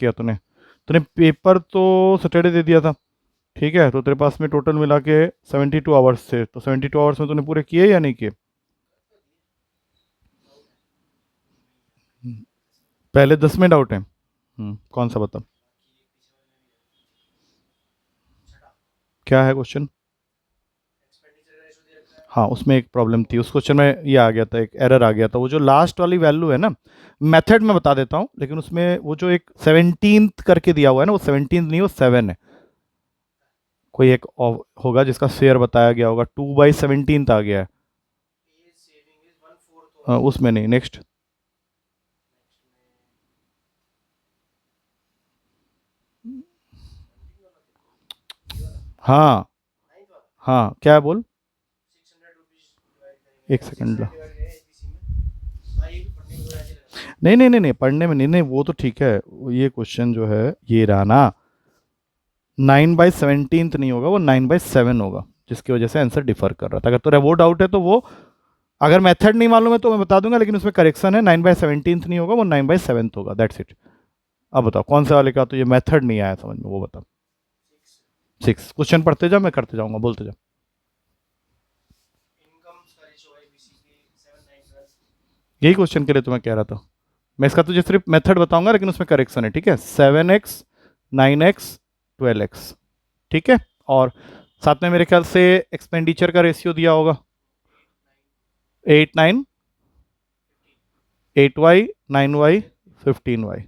किया तूने? तूने पेपर तो सैटरडे दे दिया था, ठीक है, तो तेरे पास में टोटल मिला के 72 आवर्स थे, तो 72 आवर्स में तूने पूरे किए या नहीं किए? पहले 10 में डाउट है। कौन सा बता, क्या है क्वेश्चन? हाँ, उसमें एक प्रॉब्लम थी उस क्वेश्चन में, ये आ गया था, एक एरर आ गया था, वो जो लास्ट वाली वैल्यू है ना, मेथड में बता देता हूँ, लेकिन उसमें वो जो एक 17th करके दिया हुआ है ना, वो 17th नहीं, वो 7 है। कोई एक होगा जिसका शेयर बताया गया होगा, 2/17 आ गया है। उसमें नहीं, नेक्स्ट। हाँ हाँ, क्या है बोल? एक सेकंड ला। नहीं नहीं नहीं नहीं, पढ़ने में नहीं, नहीं वो तो ठीक है, ये क्वेश्चन जो है ये रहा ना, 9/17 नहीं होगा, वो 9/7 होगा, जिसकी वजह से आंसर डिफर कर रहा था। अगर तो वो डाउट है तो वो, अगर मेथड नहीं मालूम है तो मैं बता दूंगा, लेकिन उसमें करेक्शन है, 9/17 नहीं होगा, वो 9/7 होगा, दैट्स इट। अब बताओ कौन सा वाले का तो ये मेथड नहीं आया समझ में, वो बताओ। 6, क्वेश्चन पढ़ते जाओ, मैं करते जाऊंगा, बोलते जाओ। यही क्वेश्चन के लिए तो मैं कह रहा था, मैं इसका तुझे सिर्फ मेथड बताऊंगा, लेकिन उसमें करेक्शन है, ठीक है, 7x 9x 12x, ठीक है। और साथ में मेरे ख्याल से एक्सपेंडिचर का रेशियो दिया होगा, 8 9 8y 9y 15y।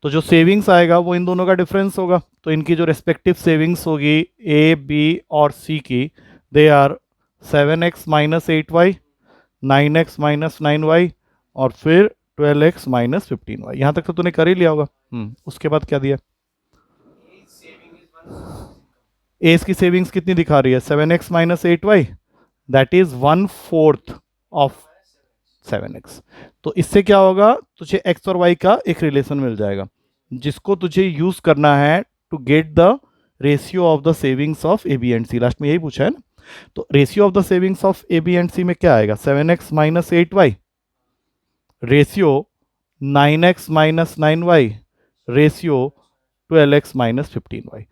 तो जो सेविंग्स आएगा वो इन दोनों का डिफरेंस होगा, तो इनकी जो रेस्पेक्टिव सेविंग्स होगी ए बी और सी की, they are 7x - 8y, 9x - 9y, और फिर 12x - 15y। यहाँ तक तो तूने कर ही लिया होगा। उसके बाद क्या दिया? एस की सेविंग्स कितनी दिखा रही है? 7x - 8y, that is 1/4 of 7x। तो इससे क्या होगा, तुझे x और y का एक रिलेशन मिल जाएगा, जिसको तुझे यूज करना है to get the ratio of the savings of A B and C. Last में यही पूछा है ना, तो ratio of the savings of A B and C में क्या आएगा? 7x - 8y ratio 9x - 9y ratio 12x - 15y।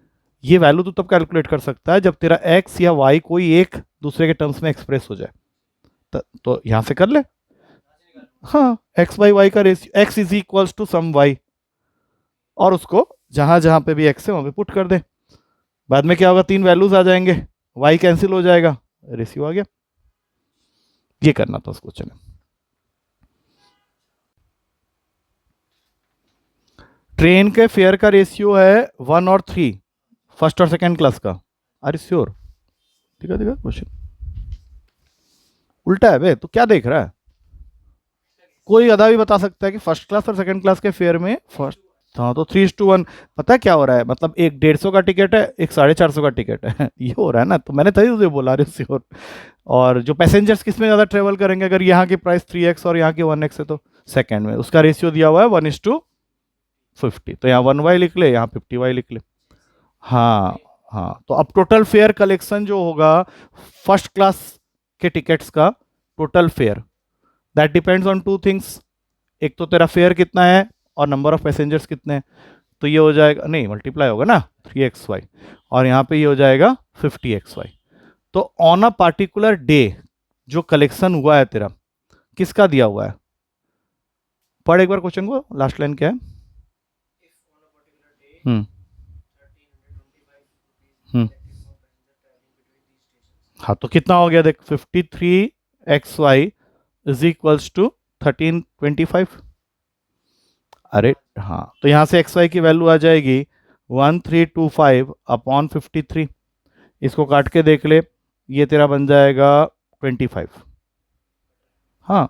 ये वैल्यू तो तब कैलकुलेट कर सकता है जब तेरा x या y कोई एक दूसरे के टर्म्स में एक्सप्रेस हो जाए, तो यहां से कर ले। हाँ, x/y का ratio, x is equals to some y, और उसको जहां जहां पे भी x है वहां पे पुट कर दे। बाद में क्या होगा, 3 वैल्यूज आ जाएंगे, y कैंसिल हो जाएगा, रेशियो आ गया। ये करना था उस क्वेश्चन में। ट्रेन के फेयर का रेशियो है 1 और 3, फर्स्ट और सेकेंड क्लास का। Are you sure? दिखा दिखा क्वेश्चन, उल्टा है बे, तो क्या देख रहा है? कोई गधा भी बता सकता है कि फर्स्ट क्लास और सेकंड क्लास के फेयर में फर्स्ट, हाँ, तो 3:1। पता है क्या हो रहा है, मतलब एक 150 का टिकट है, एक 450 का टिकट है ये हो रहा है ना, तो मैंने तभी तुझे बोला रही श्योर। और जो पैसेंजर्स किस में ज़्यादा ट्रेवल करेंगे, अगर यहाँ की प्राइस 3x और यहाँ की 1x है, तो सेकंड में उसका रेशियो दिया हुआ है 1:50, तो यहाँ 1y लिख ले, यहाँ 50y लिख ले। हाँ हाँ, तो अब टोटल फेयर कलेक्शन जो होगा फर्स्ट क्लास के टिकट्स का, total fair, that depends on 2 things. एक तो तेरा फेयर कितना है और नंबर ऑफ पैसेंजर्स कितने हैं, तो ये हो जाएगा, नहीं मल्टीप्लाई होगा ना, 3xy, और यहाँ पे ये हो जाएगा 50xy। तो ऑन अ पार्टिकुलर डे जो कलेक्शन हुआ है तेरा, किसका दिया हुआ है? पढ़ एक बार क्वेश्चन को, लास्ट लाइन क्या है? हम्म हम्म हाँ, तो कितना हो गया देख, 53xy इज इक्वल्स टू 1325। अरे हाँ, तो यहाँ से xy की वैल्यू आ जाएगी 1325/53। इसको काट के देख ले, ये तेरा बन जाएगा 25। हाँ,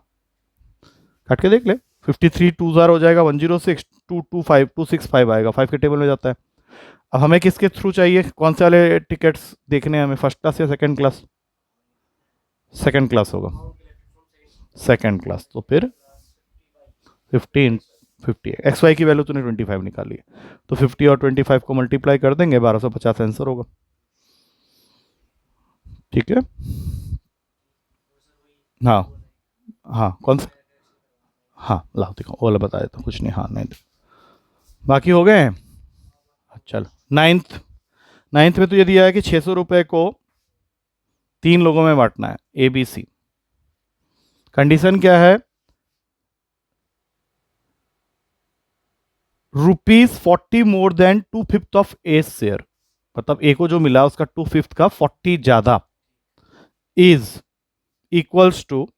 काट के देख ले, 53 2 जार हो जाएगा 106, 225 265 आएगा, 5 के टेबल में जाता है। अब हमें किसके थ्रू चाहिए, कौन से वाले टिकट्स देखने हैं हमें, फर्स्ट क्लास या सेकंड क्लास? सेकंड क्लास होगा, सेकंड क्लास, तो फिर 15 50 एक्स वाई की वैल्यू तूने 25 निकाली है, तो 50 और 25 को मल्टीप्लाई कर देंगे, 1250 आंसर होगा, ठीक है। हाँ हाँ, कौन सा? हाँ लाओ दिखाओ, वो वाला बता देता हूँ, कुछ नहीं, हाँ नहीं, बाकी हो गए हैं। चल, नाइन्थ नाइन्थ में तो ये दिया है कि 600 रुपये को 3 लोगों में बांटना है, ए बी सी। कंडीशन क्या है? ₹40 more than 2/5 of A share, मतलब ए को जो मिला उसका 2/5 का 40 ज्यादा, इज इक्वल्स टू,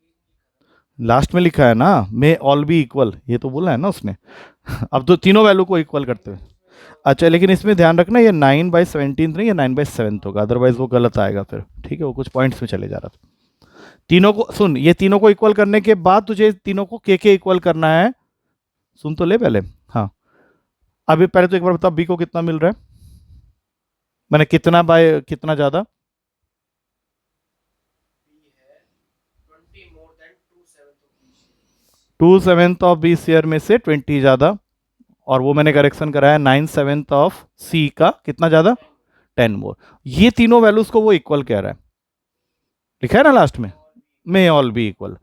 लास्ट में लिखा है ना, मे ऑल बी इक्वल, ये तो बोला है ना उसने। अब तो तीनों वैल्यू को इक्वल करते हुए। अच्छा, लेकिन इसमें ध्यान रखना ये 9/17 नहीं, ये 9/7 होगा, अदरवाइज वो गलत आएगा फिर, ठीक है? वो कुछ पॉइंट्स में चले जा रहा था। तीनों को सुन, ये तीनों को इक्वल करने के बाद तुझे तीनों को के इक्वल करना है। सुन तो ले पहले। हाँ, अभी पहले तो एक बार बता, बी को कितना मिल रहा है, मैंने कितना बाय कितना ज्यादा? 2/7 ऑफ बी शेयर में से 20 ज्यादा, और वो मैंने करेक्शन कराया 9/7 ऑफ सी का कितना ज्यादा, 10 मोर। ये तीनों वैल्यूज को वो इक्वल कह रहा है, लिखा है ना लास्ट में, मे ऑल बी इक्वल।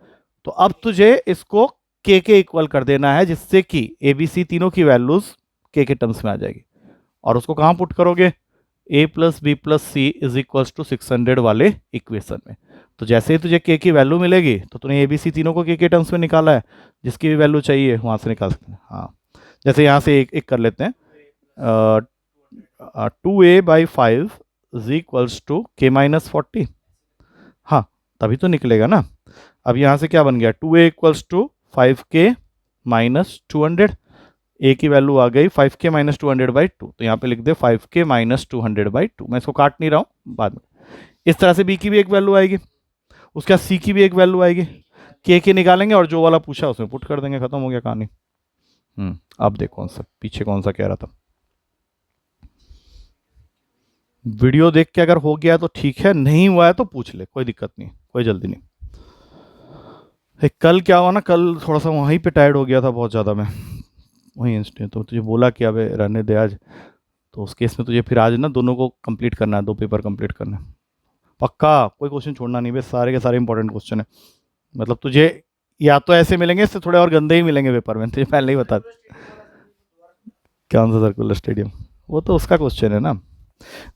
तो अब तुझे इसको के इक्वल कर देना है, जिससे कि ए बी सी तीनों की वैल्यूज के टर्म्स में आ जाएगी। और उसको कहां पुट करोगे? a plus B plus C is equals to 600 वाले इक्वेशन में। तो जैसे ही तुझे के की वैल्यू मिलेगी, तो तूने ए बी सी तीनों को के टर्म्स में निकाला है, जिसकी भी वैल्यू चाहिए वहां से निकाल सकते हैं। हाँ, जैसे यहाँ से एक एक कर लेते हैं, 2a/5 is equals to k-40। हाँ, तभी तो निकलेगा ना। अब यहाँ से क्या बन गया, 2a इक्वल्स टू 5k-200, ए की वैल्यू आ गई 5k-200/2, तो यहाँ पे लिख दे 5k-200/2। मैं इसको काट नहीं रहा हूँ, बाद में इस तरह से बी की भी एक वैल्यू आएगी, उसके बाद सी की भी एक वैल्यू आएगी, के निकालेंगे और जो वाला पूछा उसमें पुट कर देंगे, खत्म हो गया कहानी। अब देखो कौन सा पीछे कौन सा कह रहा था। वीडियो देख के अगर हो गया तो ठीक है, नहीं हुआ है तो पूछ ले, कोई दिक्कत नहीं, कोई जल्दी नहीं। कल क्या हुआ ना, कल थोड़ा सा वहीं पे टायर्ड हो गया था बहुत ज़्यादा मैं, वहीं इंस्टेंट, तो तुझे बोला कि अबे रहने दे आज, तो उस केस में तुझे फिर आज ना दोनों को कंप्लीट करना है, 2 पेपर कंप्लीट करना है, पक्का कोई क्वेश्चन छोड़ना नहीं, बस सारे के सारे इंपॉर्टेंट क्वेश्चन है। मतलब तुझे या तो ऐसे मिलेंगे, इससे थोड़े और गंदे ही मिलेंगे पेपर में, तुझे पहले ही बता। कौन सा सर्कुलर स्टेडियम? वो तो उसका क्वेश्चन है ना,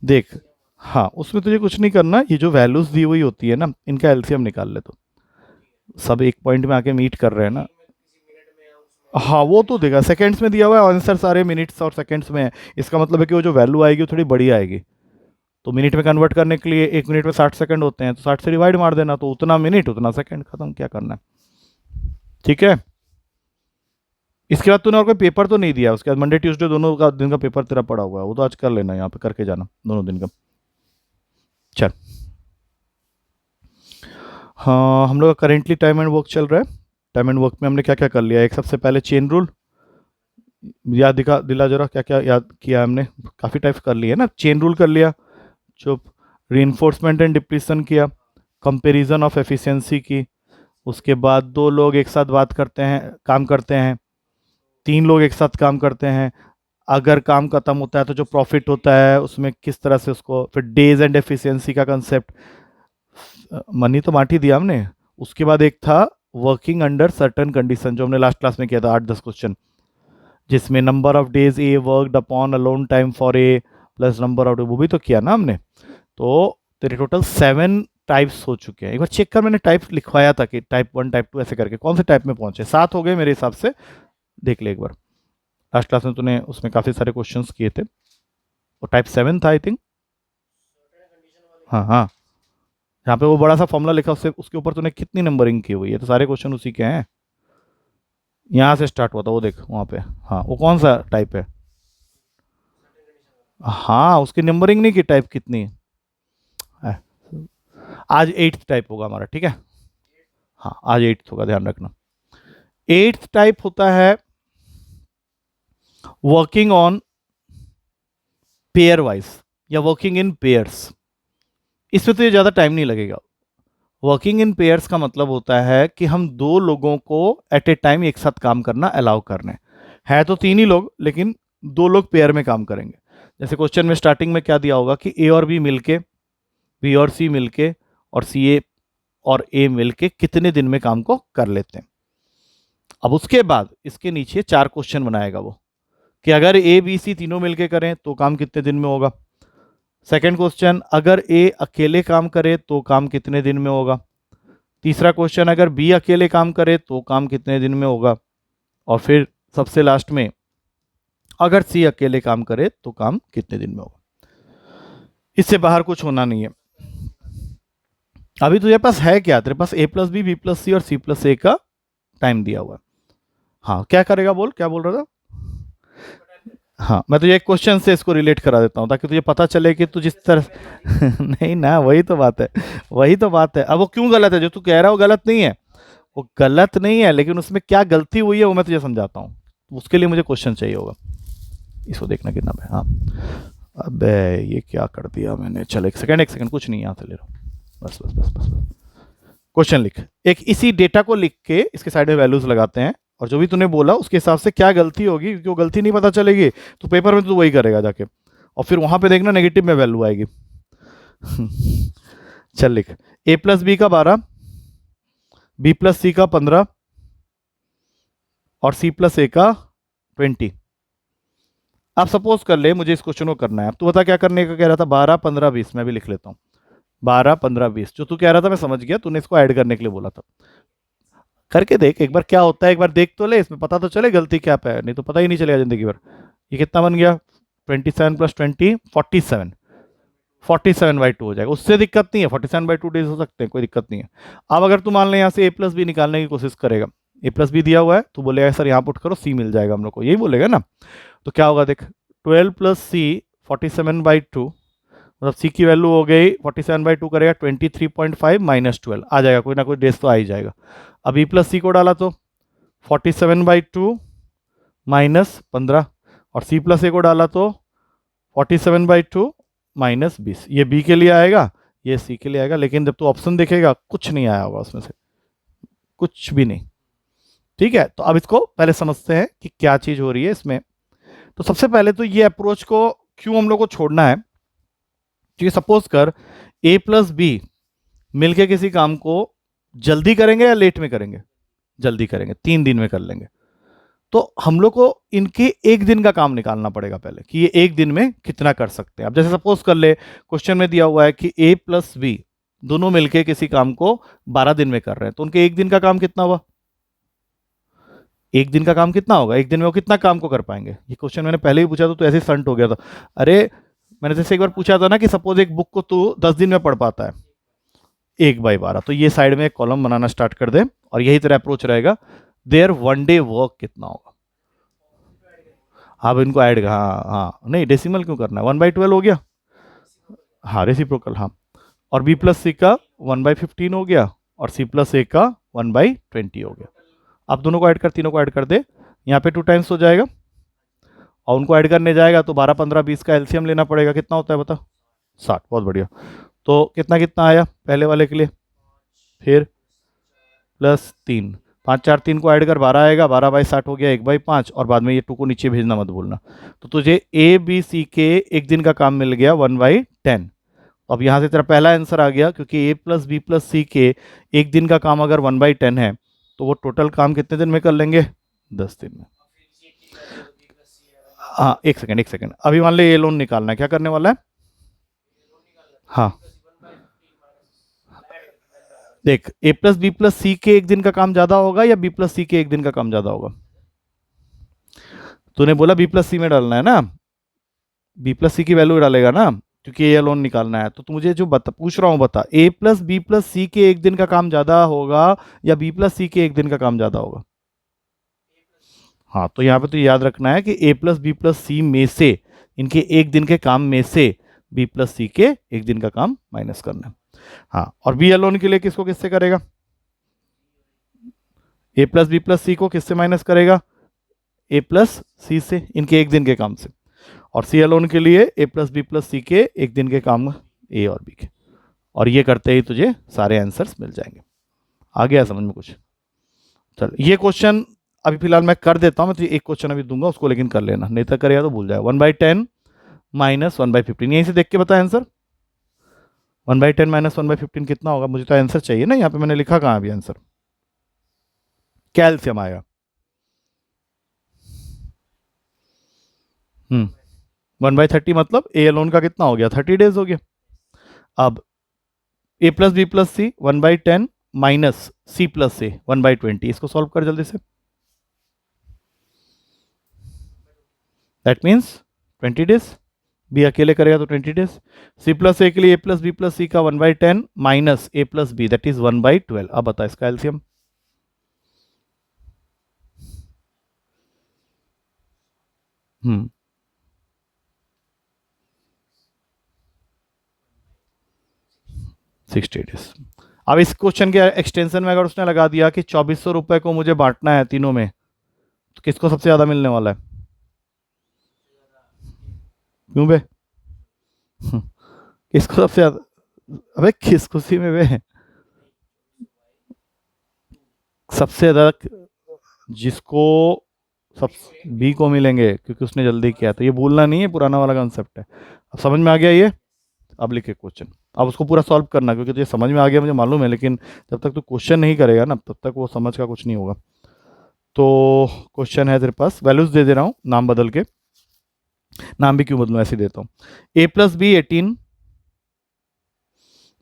देख। हाँ, उसमें तुझे कुछ नहीं करना, ये जो वैल्यूज दी हुई होती है ना, इनका एलसीएम निकाल ले, तो सब एक पॉइंट में आके मीट कर रहे हैं ना। हाँ, वो तो देगा, सेकंड्स में दिया हुआ है आंसर, सारे मिनट्स और सेकंड्स में है। इसका मतलब है कि वो जो वैल्यू आएगी वो थोड़ी बड़ी आएगी, तो मिनट में कन्वर्ट करने के लिए 1 मिनट में 60 सेकंड होते हैं, तो 60 से डिवाइड मार देना, तो उतना मिनट उतना सेकंड, खत्म, क्या करना है, ठीक है? इसके बाद तूने और कोई पेपर तो नहीं दिया? उसके बाद मंडे ट्यूसडे दोनों का दिन का पेपर तेरा पड़ा हुआ है, वो तो आज कर लेना, यहाँ पे करके जाना दोनों दिन का। चल, हाँ, हम लोग का करेंटली टाइम एंड वर्क चल रहा है। टाइम एंड वर्क में हमने क्या क्या कर लिया? एक सबसे पहले चेन रूल याद दिला जरा, क्या क्या याद किया हमने? काफ़ी टाइप्स कर लिए ना, चेन रूल कर लिया, चुप, रीइंफोर्समेंट एंड डिप्लीशन किया, कंपैरिजन ऑफ एफिशिएंसी की, उसके बाद 2 लोग एक साथ बात करते हैं, काम करते हैं, 3 लोग एक साथ काम करते हैं, अगर काम खत्म होता है तो जो प्रॉफिट होता है उसमें किस तरह से उसको, फिर डेज एंड एफिशिएंसी का कंसेप्ट, मनी तो बांट ही दिया हमने। उसके बाद एक था वर्किंग अंडर सर्टन कंडीशन, जो हमने लास्ट क्लास में किया था, 8-10 क्वेश्चन, जिसमें number of days A worked upon alone time for a plus number of, वो भी तो किया ना हमने। तो तेरे टोटल 7 टाइप्स हो चुके हैं। एक बार चेक कर, मैंने टाइप लिखवाया था कि टाइप 1 टाइप 2 ऐसे करके, कौन से टाइप में पहुंचे? 7 हो गए मेरे हिसाब से, देख ले एक बार, लास्ट क्लास में तूने उसमें काफ़ी सारे क्वेश्चंस किए थे, और टाइप 7 था आई थिंक। हाँ हाँ, यहाँ पे वो बड़ा सा फॉर्मूला लिखा, उससे उसके ऊपर तूने कितनी नंबरिंग की हुई है, तो सारे क्वेश्चन उसी के हैं। यहाँ से स्टार्ट हुआ था वो, देख वहाँ पे। हाँ, वो कौन सा टाइप है? हाँ, उसकी नंबरिंग नहीं की, टाइप कितनी है। आज 8th टाइप होगा हमारा, ठीक है? हाँ, आज 8th होगा, ध्यान रखना। 8th टाइप होता है वर्किंग ऑन पेयर वाइज, या वर्किंग इन पेयर्स। इसमें तो ये ज़्यादा टाइम नहीं लगेगा। वर्किंग इन पेयर्स का मतलब होता है कि हम 2 लोगों को एट ए टाइम एक साथ काम करना अलाउ करने है, तो 3 ही लोग, लेकिन 2 लोग पेयर में काम करेंगे। जैसे क्वेश्चन में स्टार्टिंग में क्या दिया होगा कि ए और बी मिलके, बी और सी मिलके, और सी ए और ए मिलके कितने दिन में काम को कर लेते हैं। अब उसके बाद इसके नीचे 4 क्वेश्चन बनाएगा वो, कि अगर ए बी सी तीनों मिलके करें तो काम कितने दिन में होगा। सेकंड क्वेश्चन, अगर ए अकेले काम करे तो काम कितने दिन में होगा। तीसरा क्वेश्चन, अगर बी अकेले काम करे तो काम कितने दिन में होगा। और फिर सबसे लास्ट में, अगर सी अकेले काम करे तो काम कितने दिन में होगा। इससे बाहर कुछ होना नहीं है। अभी तुझे पास है क्या, तेरे पास ए प्लस बी प्लस सी और सी प्लस ए का टाइम दिया हुआ है। हाँ, क्या करेगा बोल, क्या बोल रहा था। हाँ, मैं तुझे एक क्वेश्चन से इसको रिलेट करा देता हूँ ताकि तुझे पता चले कि तू जिस तरह नहीं ना, वही तो बात है, वही तो बात है। अब वो क्यों गलत है, जो तू कह रहा है वो गलत नहीं है, वो गलत नहीं है, लेकिन उसमें क्या गलती हुई है वो मैं तुझे समझाता हूँ। उसके लिए मुझे क्वेश्चन चाहिए होगा। इसको देखना कितना है। हाँ, अबे ये क्या कर दिया मैंने। चल एक सेकंड, कुछ नहीं, यहाँ से ले रहा हूँ। बस बस बस बस बस। क्वेश्चन लिख, एक इसी डेटा को लिख के इसके साइड में वैल्यूज लगाते हैं, और जो भी तूने बोला उसके हिसाब से क्या गलती होगी, क्योंकि वो गलती नहीं पता चलेगी तो पेपर में तो वही करेगा जाके, और फिर वहां पे देखना नेगेटिव में वैल्यू आएगी। चल लिख, ए प्लस बी का 12, बी प्लस सी का 15 और सी प्लस ए का 20। आप सपोज कर ले मुझे इस क्वेश्चन को करना है। अब तू बता क्या करने का कह रहा था। 12 15 20, मैं भी लिख लेता हूँ। 12 15 20 जो तू कह रहा था मैं समझ गया, तूने इसको ऐड करने के लिए बोला था। करके देख एक बार क्या होता है, एक बार देख तो ले, इसमें पता तो चले गलती क्या पे है, नहीं तो पता ही नहीं चलेगा जिंदगी भर। ये कितना बन गया, 27 प्लस 20 47, 47/2 हो जाएगा। उससे दिक्कत नहीं है, 47/2 डेज हो सकते हैं, कोई दिक्कत नहीं है। अब अगर तू मान ले यहाँ से ए प्लस बी निकालने की कोशिश करेगा, ए प्लस बी दिया हुआ है, तो बोलेगा सर यहाँ पुट करो सी मिल जाएगा हम लोग को, यही बोलेगा ना। तो क्या होगा देख, 12 प्लस सी 47/2, मतलब सी की वैल्यू हो गई 47/2 करेगा 23.5 माइनस 12 आ जाएगा, कोई ना कोई डेज तो आ ही जाएगा। अब ई प्लस सी को डाला तो 47/2 माइनस 15, और सी प्लस ए को डाला तो 47/2 माइनस 20। ये बी के लिए आएगा, ये सी के लिए आएगा, लेकिन जब तू ऑप्शन देखेगा कुछ नहीं आया होगा उसमें से, कुछ भी नहीं। ठीक है, तो अब इसको पहले समझते हैं कि क्या चीज हो रही है इसमें। तो सबसे पहले तो ये अप्रोच को क्यों हम लोग को छोड़ना है, क्योंकि सपोज कर ए प्लस बी मिलके किसी काम को जल्दी करेंगे या लेट में करेंगे, जल्दी करेंगे, 3 दिन में कर लेंगे। तो हम लोग को इनके एक दिन का काम निकालना पड़ेगा पहले, कि ये एक दिन में कितना कर सकते हैं। अब जैसे सपोज कर ले, क्वेश्चन में दिया हुआ है कि ए प्लस बी दोनों मिलके किसी काम को 12 दिन में कर रहे हैं, तो उनके एक दिन का काम कितना हुआ, एक दिन का काम कितना होगा, एक दिन में वो कितना काम को कर पाएंगे। ये क्वेश्चन मैंने पहले ही पूछा था तो ऐसे संट हो गया था। अरे मैंने जैसे एक बार पूछा था ना कि सपोज एक बुक को तू 10 दिन में पढ़ पाता है 1/12, तो ये साइड में एक कॉलम बनाना स्टार्ट कर दे, और यही तेरा अप्रोच रहेगा। देयर 1 डे वर्क कितना होगा। अब इनको ऐड, हाँ हाँ, नहीं डेसिमल क्यों करना है, 1/12 हो गया, हाँ रेसिप्रोकल, हाँ। और बी प्लस सी का 1/15 हो गया, और सी प्लस ए का 1/20 हो गया। अब दोनों को ऐड कर, तीनों को ऐड कर दे, यहाँ पे 2 टाइम्स हो जाएगा, और उनको ऐड करने जाएगा तो 12 15 20 का एलसीएम लेना पड़ेगा। कितना होता है बता, 60। बहुत बढ़िया। तो कितना कितना आया पहले वाले के लिए, फिर प्लस 3, 5 4 3 को ऐड कर 12 आएगा, 12/60 हो गया 1/5, और बाद में ये 2 को नीचे भेजना मत भूलना। तो तुझे ए बी सी के एक दिन का काम मिल गया 1/10। अब यहाँ से तेरा पहला आंसर आ गया, क्योंकि ए प्लस बी प्लस सी के एक दिन का काम अगर 1/10 है, तो वो टोटल काम कितने दिन में कर लेंगे, 10 दिन में। हाँ एक सेकंड, अभी मान ले ये लोन निकालना है, क्या करने वाला है। हाँ देख, ए प्लस बी प्लस सी के एक दिन का काम ज्यादा होगा या बी प्लस सी के एक दिन का काम ज्यादा होगा। तूने बोला बी प्लस सी में डालना है ना, बी प्लस सी की वैल्यू डालेगा ना, क्योंकि ये लोन निकालना है। तो तू मुझे जो पूछ रहा हूँ बता, ए प्लस बी प्लस सी के एक दिन का काम ज्यादा होगा या बी प्लस सी के एक दिन का काम ज्यादा होगा। हाँ, तो यहाँ पे तो याद रखना है कि ए प्लस बी प्लस सी में से, इनके एक दिन के काम में से बी प्लस सी के एक दिन का काम माइनस करना है। हाँ, और बी लोन के लिए किसको किससे करेगा, ए प्लस बी प्लस सी को किससे माइनस करेगा, ए प्लस सी से, इनके एक दिन के काम से। और सी लोन के लिए ए प्लस बी प्लस सी के एक दिन के काम ए और बी के। और ये करते ही तुझे सारे आंसर्स मिल जाएंगे। आ गया समझ में कुछ। चल ये क्वेश्चन अभी फिलहाल मैं कर देता हूँ, मैं तुझे एक क्वेश्चन अभी दूंगा, उसको लेकिन कर लेना, नहीं तो करेगा तो भूल जाएगा। 1/10 माइनस 1/15, यहीं से देख के बता आंसर। 1/10 माइनस 1/15 कितना होगा, मुझे तो आंसर चाहिए ना, यहाँ पे मैंने लिखा कहाँ अभी आंसर, क्या एलसीएम आएगा। हम्म 1/30 मतलब ए अलोन का कितना हो गया, 30 डेज हो गया। अब ए प्लस बी प्लस सी 1/10 माइनस सी प्लस ए 1/20, इसको सॉल्व कर जल्दी से। That means 20 days. बी अकेले करेगा तो 20 डेज। सी प्लस ए के लिए A plus B plus C का 1/10 minus A plus B that is 1/12। अब बता इसका एलसीएम। हम्म 60 डेज। अब इस क्वेश्चन के एक्सटेंशन में अगर उसने लगा दिया कि 2400 रुपए को मुझे बांटना है तीनों में, तो किसको सबसे ज्यादा मिलने वाला है? क्यों बे? किसको सबसे ज्यादा? अबे किस खुशी में बे? सबसे ज्यादा जिसको सब बी को मिलेंगे, क्योंकि उसने जल्दी किया। तो ये भूलना नहीं है, पुराना वाला कंसेप्ट है। अब समझ में आ गया ये? अब लिखे क्वेश्चन। अब उसको पूरा सॉल्व करना, क्योंकि तुझे समझ में आ गया मुझे मालूम है, लेकिन जब तक तू क्वेश्चन नहीं करेगा ना तब तक वो समझ का कुछ नहीं होगा। तो क्वेश्चन है तेरे पास, वैल्यूज दे दे रहा हूँ नाम बदल के। नाम भी क्यों बदलूं, ऐसे ही देता हूँ। A plus B 18,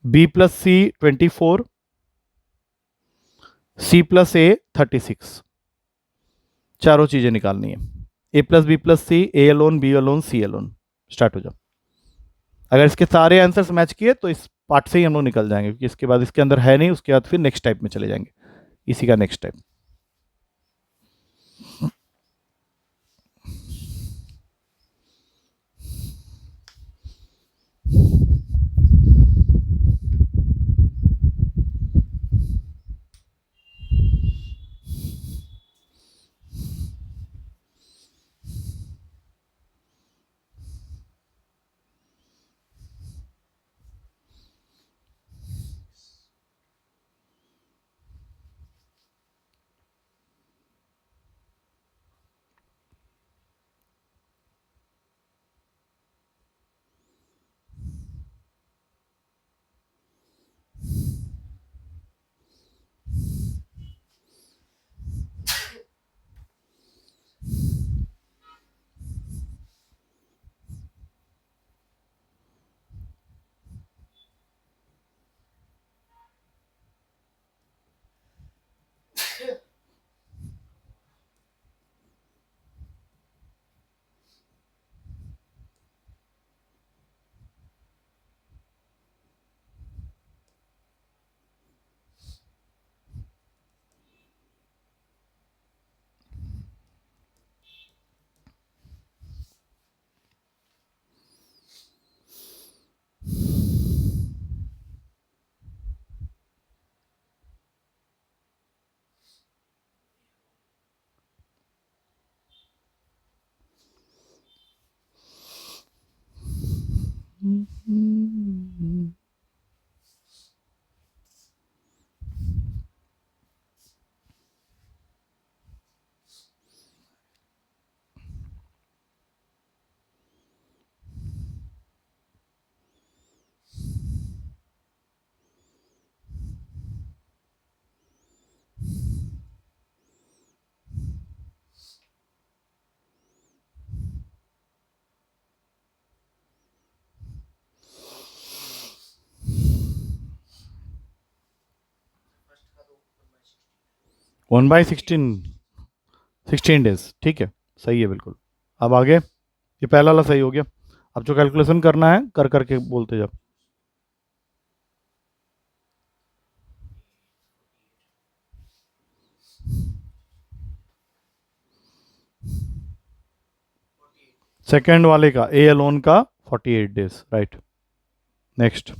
B plus C 24, C plus A 36। चारों चीजें निकालनी है। A plus B plus C, A alone, B alone, C alone. Start हो जाओ। अगर इसके सारे आंसर्स मैच किए तो इस पार्ट से ही हम लोग निकल जाएंगे, क्योंकि इसके बाद इसके अंदर है नहीं, उसके बाद फिर नेक्स्ट टाइप में चले जाएंगे। इसी का next type. One by 16 days, ठीक है, सही है बिल्कुल। अब आगे, ये पहला वाला सही हो गया। अब जो कैलकुलेशन करना है कर करके बोलते जाओ। सेकेंड वाले का, ए अलोन का 48 डेज, राइट। नेक्स्ट।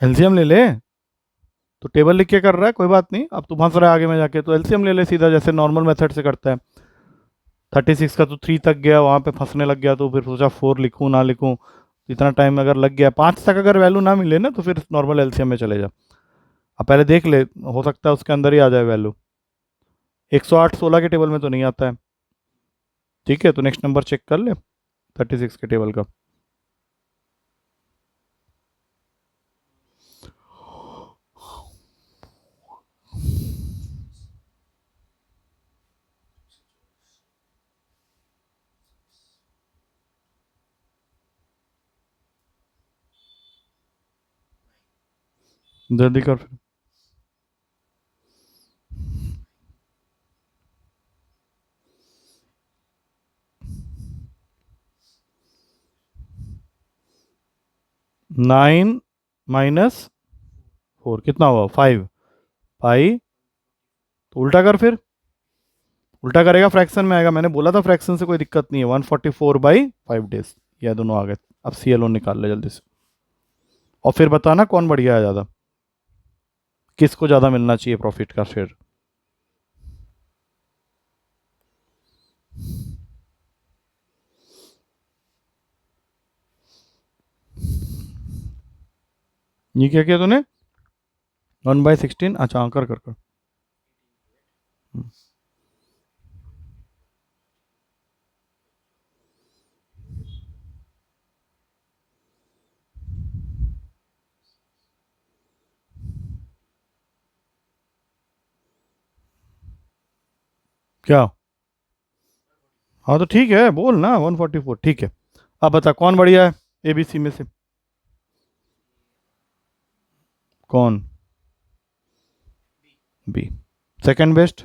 एलसीएम ले ले। तो टेबल लिख के कर रहा है, कोई बात नहीं, अब तू फंस रहा है आगे में जाके, तो एलसीएम ले ले सीधा, जैसे नॉर्मल मेथड से करता है। 36 का तो 3 तक गया, वहाँ पे फंसने लग गया, तो फिर सोचा 4 लिखूँ ना लिखूँ, इतना टाइम अगर लग गया, 5 तक अगर वैल्यू ना मिले ना तो फिर नॉर्मल एलसीएम में चले जा। अब पहले देख ले, हो सकता है उसके अंदर ही आ जाए वैल्यू। 108 16 के टेबल में तो नहीं आता है। ठीक है, तो नेक्स्ट नंबर चेक कर ले 36 के टेबल का। जल्दी कर फिर। नाइन माइनस 4 कितना हुआ? 5 पाई, तो उल्टा कर फिर, उल्टा करेगा फ्रैक्शन में आएगा, मैंने बोला था फ्रैक्शन से कोई दिक्कत नहीं है। 144/5 days, यह दोनों आ गए। अब CLO निकाल ले जल्दी से, और फिर बताना कौन बढ़िया है ज़्यादा, किसको ज़्यादा मिलना चाहिए प्रॉफिट का शेयर। ये क्या किया तूने? 1/16, अच्छा हाँ, कर कर कर। हम्म, क्या? हाँ तो ठीक है, बोल ना 144, ठीक है। अब बता कौन बढ़िया है ABC में से? कौन? बी। Second best?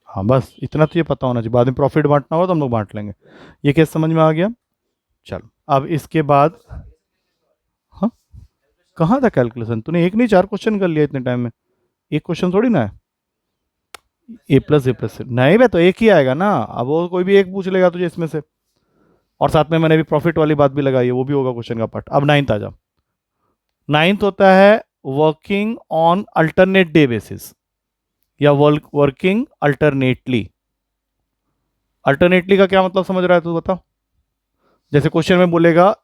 हाँ बस इतना तो ये पता होना चाहिए, बाद में प्रॉफिट बांटना हो तो हम लोग बांट लेंगे। ये केस समझ में आ गया? चलो अब इसके बाद, हाँ कहाँ था कैलकुलेशन? तूने एक नहीं 4 क्वेश्चन कर लिया इतने टाइम में, एक क्वेश्चन थोड़ी ना है। A+A+ नहीं बे, तो एक ही आएगा ना, अब वो कोई भी एक पूछ लेगा तुझे इसमें से, और साथ में मैंने भी प्रॉफिट वाली बात भी लगाई है, वो भी होगा क्वेश्चन का पार्ट। अब 9th आ जाओ। 9th होता है working on alternate day basis, या वर्किंग अल्टरनेटली। अल्टरनेटली का क्या मतलब समझ रहा है तू, बता। जैसे क्वेश्चन में बोलेगा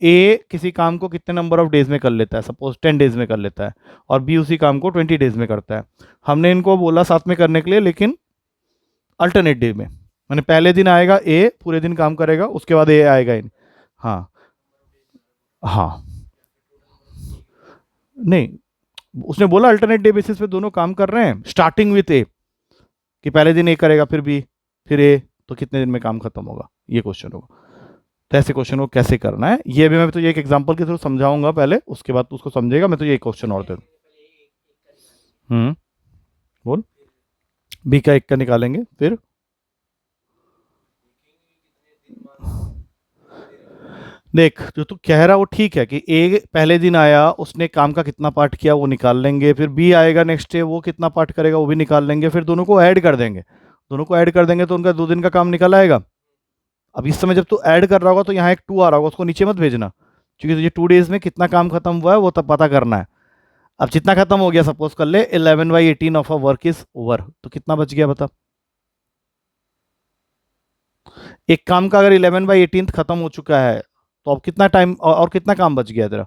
ए किसी काम को कितने नंबर ऑफ डेज में कर लेता है, सपोज 10 days में कर लेता है, और बी उसी काम को 20 days में करता है। हमने इनको बोला साथ में करने के लिए, लेकिन अल्टरनेट डे में, मैंने पहले दिन आएगा ए, पूरे दिन काम करेगा, उसके बाद ए आएगा इन। हाँ हाँ, नहीं, उसने बोला अल्टरनेट डे बेसिस पे दोनों काम कर रहे हैं, स्टार्टिंग विथ ए, कि पहले दिन ए करेगा फिर बी फिर ए, तो कितने दिन में काम खत्म होगा, ये क्वेश्चन होगा। तो ऐसे क्वेश्चन को कैसे करना है ये भी मैं तो ये एक एग्जांपल के थ्रू समझाऊंगा पहले, उसके बाद तू उसको समझेगा। मैं तो ये क्वेश्चन और दे दूं। बोल। बी का 1 का निकालेंगे, फिर देख जो तू कह रहा वो ठीक है, कि ए पहले दिन आया, उसने काम का कितना पार्ट किया वो निकाल लेंगे, फिर बी आएगा नेक्स्ट डे, वो कितना पार्ट करेगा वो भी निकाल लेंगे, फिर दोनों को ऐड कर देंगे। दोनों को ऐड कर देंगे तो उनका 2 दिन का काम निकल आएगा। अब इस समय जब तू ऐड कर रहा होगा तो यहाँ एक 2 आ रहा होगा, उसको नीचे मत भेजना, क्योंकि तुझे 2 days में कितना काम खत्म हुआ है वो तब पता करना है। अब जितना खत्म हो गया, सपोज कर ले 11/18 of a work is over, तो कितना बच गया बता। एक काम का अगर 11/18 खत्म हो चुका है, तो अब कितना टाइम और कितना काम बच गया तेरा?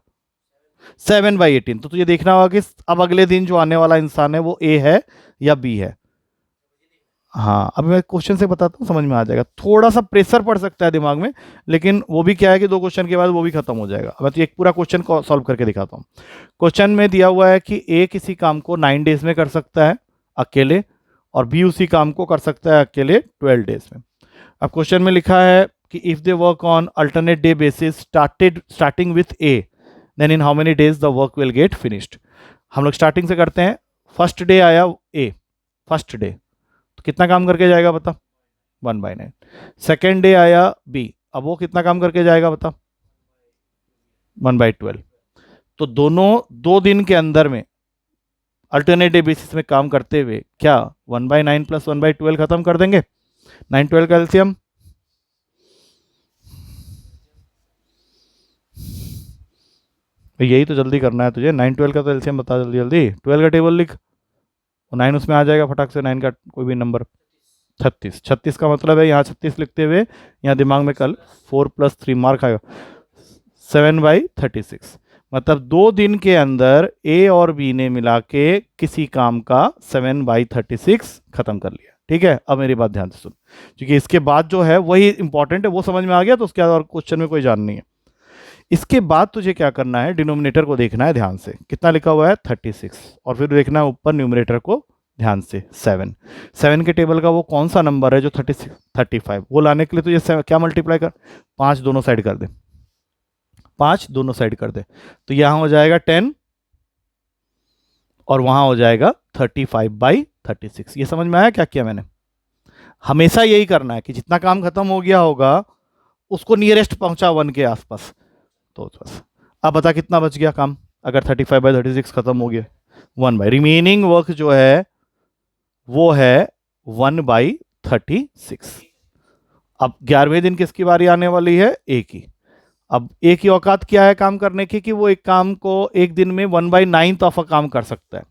7/18। तो तुझे देखना होगा कि अब अगले दिन जो आने वाला इंसान है वो ए है या बी है। हाँ, अब मैं क्वेश्चन से बताता हूँ, समझ में आ जाएगा। थोड़ा सा प्रेशर पड़ सकता है दिमाग में, लेकिन वो भी क्या है कि 2 क्वेश्चन के बाद वो भी खत्म हो जाएगा। अब मैं तो एक पूरा क्वेश्चन को सॉल्व करके दिखाता हूँ। क्वेश्चन में दिया हुआ है कि ए किसी काम को 9 days में कर सकता है अकेले, और बी उसी काम को कर सकता है अकेले 12 days में। अब क्वेश्चन में लिखा है कि if they work on alternate day basis starting with A, then in how many days the work will get finished. हम लोग स्टार्टिंग से करते हैं। फर्स्ट डे आया ए, फर्स्ट डे, तो कितना काम करके जाएगा बता? 1/9। सेकेंड डे आया बी, अब वो कितना काम करके जाएगा बता? 1/12। तो दोनों 2 दिन के अंदर में अल्टरनेट डे बेसिस में काम करते हुए क्या 1/9 + 1/12 खत्म कर देंगे? 9 12 का एलसीएम, यही तो जल्दी करना है तुझे। 9 12 का तो एलसीएम बता जल्दी जल्दी। 12 का टेबल लिख, और 9 उसमें आ जाएगा फटाक से, 9 का कोई भी नंबर। 36, 36 का मतलब है यहाँ 36 लिखते हुए यहाँ दिमाग में कल 4+3 मार्क आएगा, 7/36। मतलब 2 दिन के अंदर ए और बी ने मिला के किसी काम का 7/36 खत्म कर लिया। ठीक है, अब मेरी बात ध्यान से सुन, क्योंकि इसके बाद जो है वही इंपॉर्टेंट है, वो समझ में आ गया तो उसके बाद और क्वेश्चन में कोई जान नहीं है। इसके बाद तुझे क्या करना है, डिनोमिनेटर को देखना है ध्यान से, कितना लिखा हुआ है 36, और फिर देखना है ऊपर न्यूमरेटर को ध्यान से 7। 7 के टेबल का वो कौन सा नंबर है जो 36 35, वो लाने के लिए तुझे क्या मल्टीप्लाई कर, 5 दोनों साइड कर दे, 5 दोनों साइड कर दे, तो यहां हो जाएगा 10 और वहां हो जाएगा 35/36। ये समझ में आया क्या किया मैंने? हमेशा यही करना है कि जितना काम खत्म हो गया होगा उसको नियरेस्ट पहुंचा 1 के आसपास, तो बस। अब बता कितना बच गया काम, अगर 35/36 खत्म हो गया, 1/, रिमेनिंग वर्क जो है वो है 1/36। अब 11वें दिन किसकी बारी आने वाली है, ए की। अब ए की औकात क्या है काम करने की, कि वो एक काम को एक दिन में 1/9 ऑफ अ काम कर सकता है,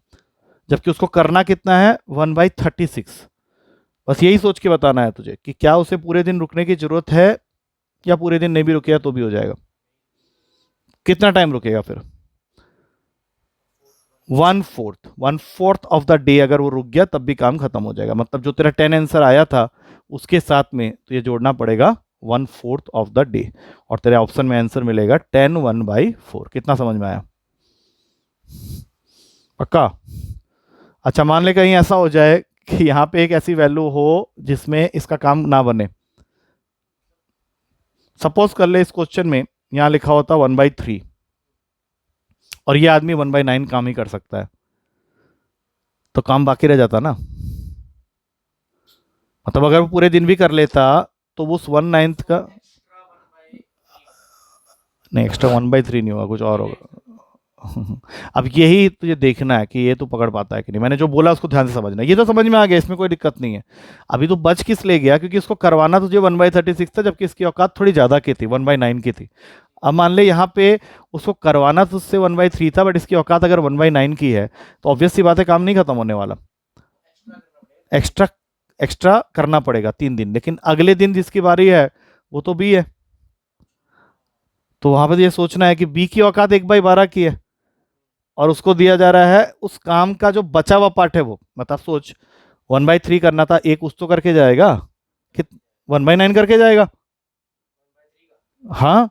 जबकि उसको करना कितना है 1/36। बस यही सोच के बताना है तुझे कि क्या उसे पूरे दिन रुकने की जरूरत है, या पूरे दिन नहीं भी रुकेगा तो भी हो जाएगा। कितना टाइम रुकेगा फिर, 1/4 ऑफ द डे अगर वो रुक गया तब भी काम खत्म हो जाएगा। मतलब जो तेरा 10 आंसर आया था उसके साथ में तो ये जोड़ना पड़ेगा 1/4 ऑफ द डे, और तेरे ऑप्शन में आंसर मिलेगा 10 1/4। कितना समझ में आया? पक्का? अच्छा, मान ले कहीं ऐसा हो जाए कि यहाँ पे एक ऐसी वैल्यू हो जिसमें इसका काम ना बने। सपोज कर ले इस क्वेश्चन में यहाँ लिखा होता 1/3 और ये आदमी 1/9 काम ही कर सकता है, तो काम बाकी रह जाता ना। मतलब अगर वो पूरे दिन भी कर लेता तो वो उस 1/9 का, नहीं एक्स्ट्रा 1/3 नहीं होगा, कुछ और होगा। अब यही तुझे देखना है कि ये तू पकड़ पाता है कि नहीं। मैंने जो बोला उसको ध्यान से समझना, ये तो समझ में आ गया, इसमें कोई दिक्कत नहीं है। अभी तो बच किस ले गया, क्योंकि इसको करवाना तुझे 1/36 था, जबकि इसकी औकात थोड़ी ज्यादा की थी, 1/9 की थी। अब मान ले यहाँ पे उसको करवाना तो उससे 1/3 था, बट इसकी औकात अगर 1/9 की है तो ऑब्वियस सी बात है काम नहीं खत्म होने वाला, एक्स्ट्रा एक्स्ट्रा करना पड़ेगा 3 दिन। लेकिन अगले दिन जिसकी बारी है वो तो बी है, तो वहां पर ये सोचना है कि बी की औकात 1/12 की है और उसको दिया जा रहा है उस काम का जो बचा हुआ पार्ट है वो। मतलब सोच 1/3 करना था, एक उस तो करके जाएगा कि 1/9 करके जाएगा। हाँ,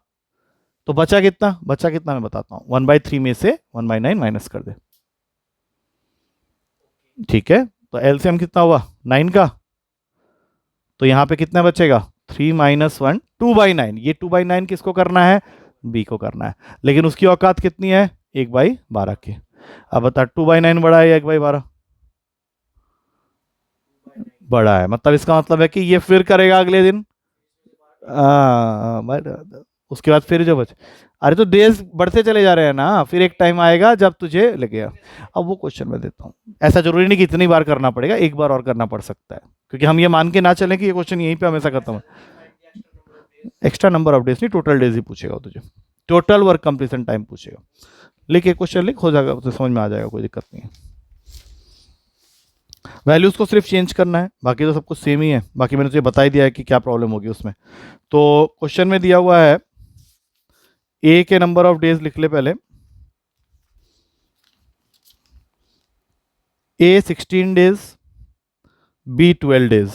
तो बचा कितना, बचा कितना मैं बताता हूँ, 1/3 में से 1/9 माइनस कर दे। ठीक है, तो एलसीएम कितना हुआ 9 का, तो यहाँ पे कितना बचेगा 3 - 1 2/9। ये 2/9 किसको करना है, बी को करना है, लेकिन उसकी औकात कितनी है 1/12 की। अब बता 2/9 बड़ा है या 1/12? बड़ा है, मतलब इसका मतलब है कि ये फिर करेगा अगले दिन। उसके बाद फिर जो बच, अरे तो डेज बढ़ते चले जा रहे हैं ना, फिर एक टाइम आएगा जब तुझे लगेगा। अब वो क्वेश्चन मैं देता हूँ, ऐसा जरूरी नहीं कि इतनी बार करना पड़ेगा, एक बार और करना पड़ सकता है, क्योंकि हम ये मान के ना चलें कि ये क्वेश्चन यहीं पे हमेशा खत्म है। एक्स्ट्रा नंबर ऑफ डेज नहीं, टोटल डेज ही पूछेगा तुझे, टोटल वर्क कंप्लीशन टाइम पूछेगा। लिख एक क्वेश्चन लिख, हो जाएगा तो समझ में आ जाएगा, कोई दिक्कत नहीं है। वैल्यूज को सिर्फ चेंज करना है, बाकी तो सब कुछ सेम ही है। बाकी मैंने तुझे बता ही दिया है कि क्या प्रॉब्लम होगी उसमें। तो क्वेश्चन में दिया हुआ है ए के नंबर ऑफ डेज लिख ले पहले, ए 16 डेज, बी 12 डेज।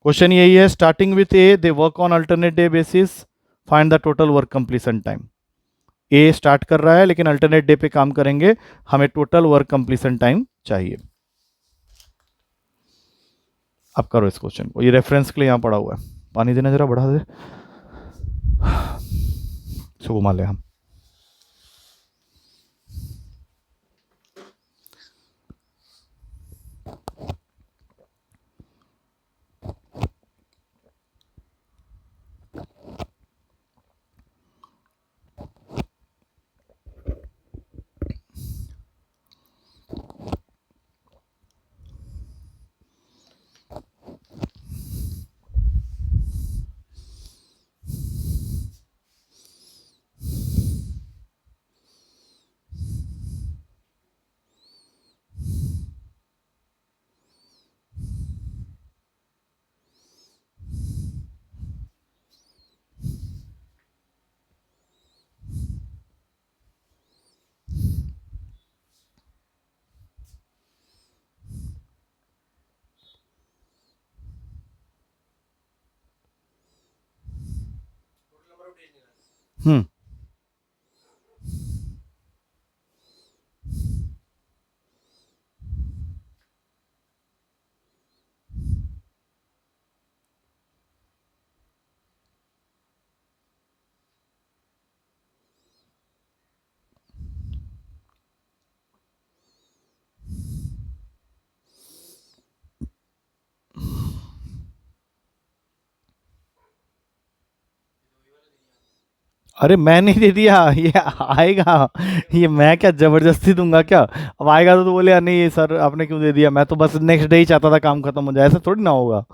क्वेश्चन यही है, starting with A they work on alternate day basis, find the total work completion time. A start कर रहा है लेकिन अल्टरनेट डे पे काम करेंगे, हमें टोटल वर्क कंप्लीशन टाइम चाहिए। अब करो इस क्वेश्चन को, ये रेफरेंस के लिए यहां पड़ा हुआ है। पानी देना जरा, बढ़ा दे, इसको घुमा ले हम। हम्म। अरे मैं नहीं दे दिया, ये आएगा। ये मैं क्या जबरदस्ती दूंगा क्या? अब आएगा तो बोले "यार, नहीं ये सर आपने क्यों दे दिया, मैं तो बस नेक्स्ट डे ही चाहता था काम खत्म हो जाए"। ऐसा थोड़ी ना होगा।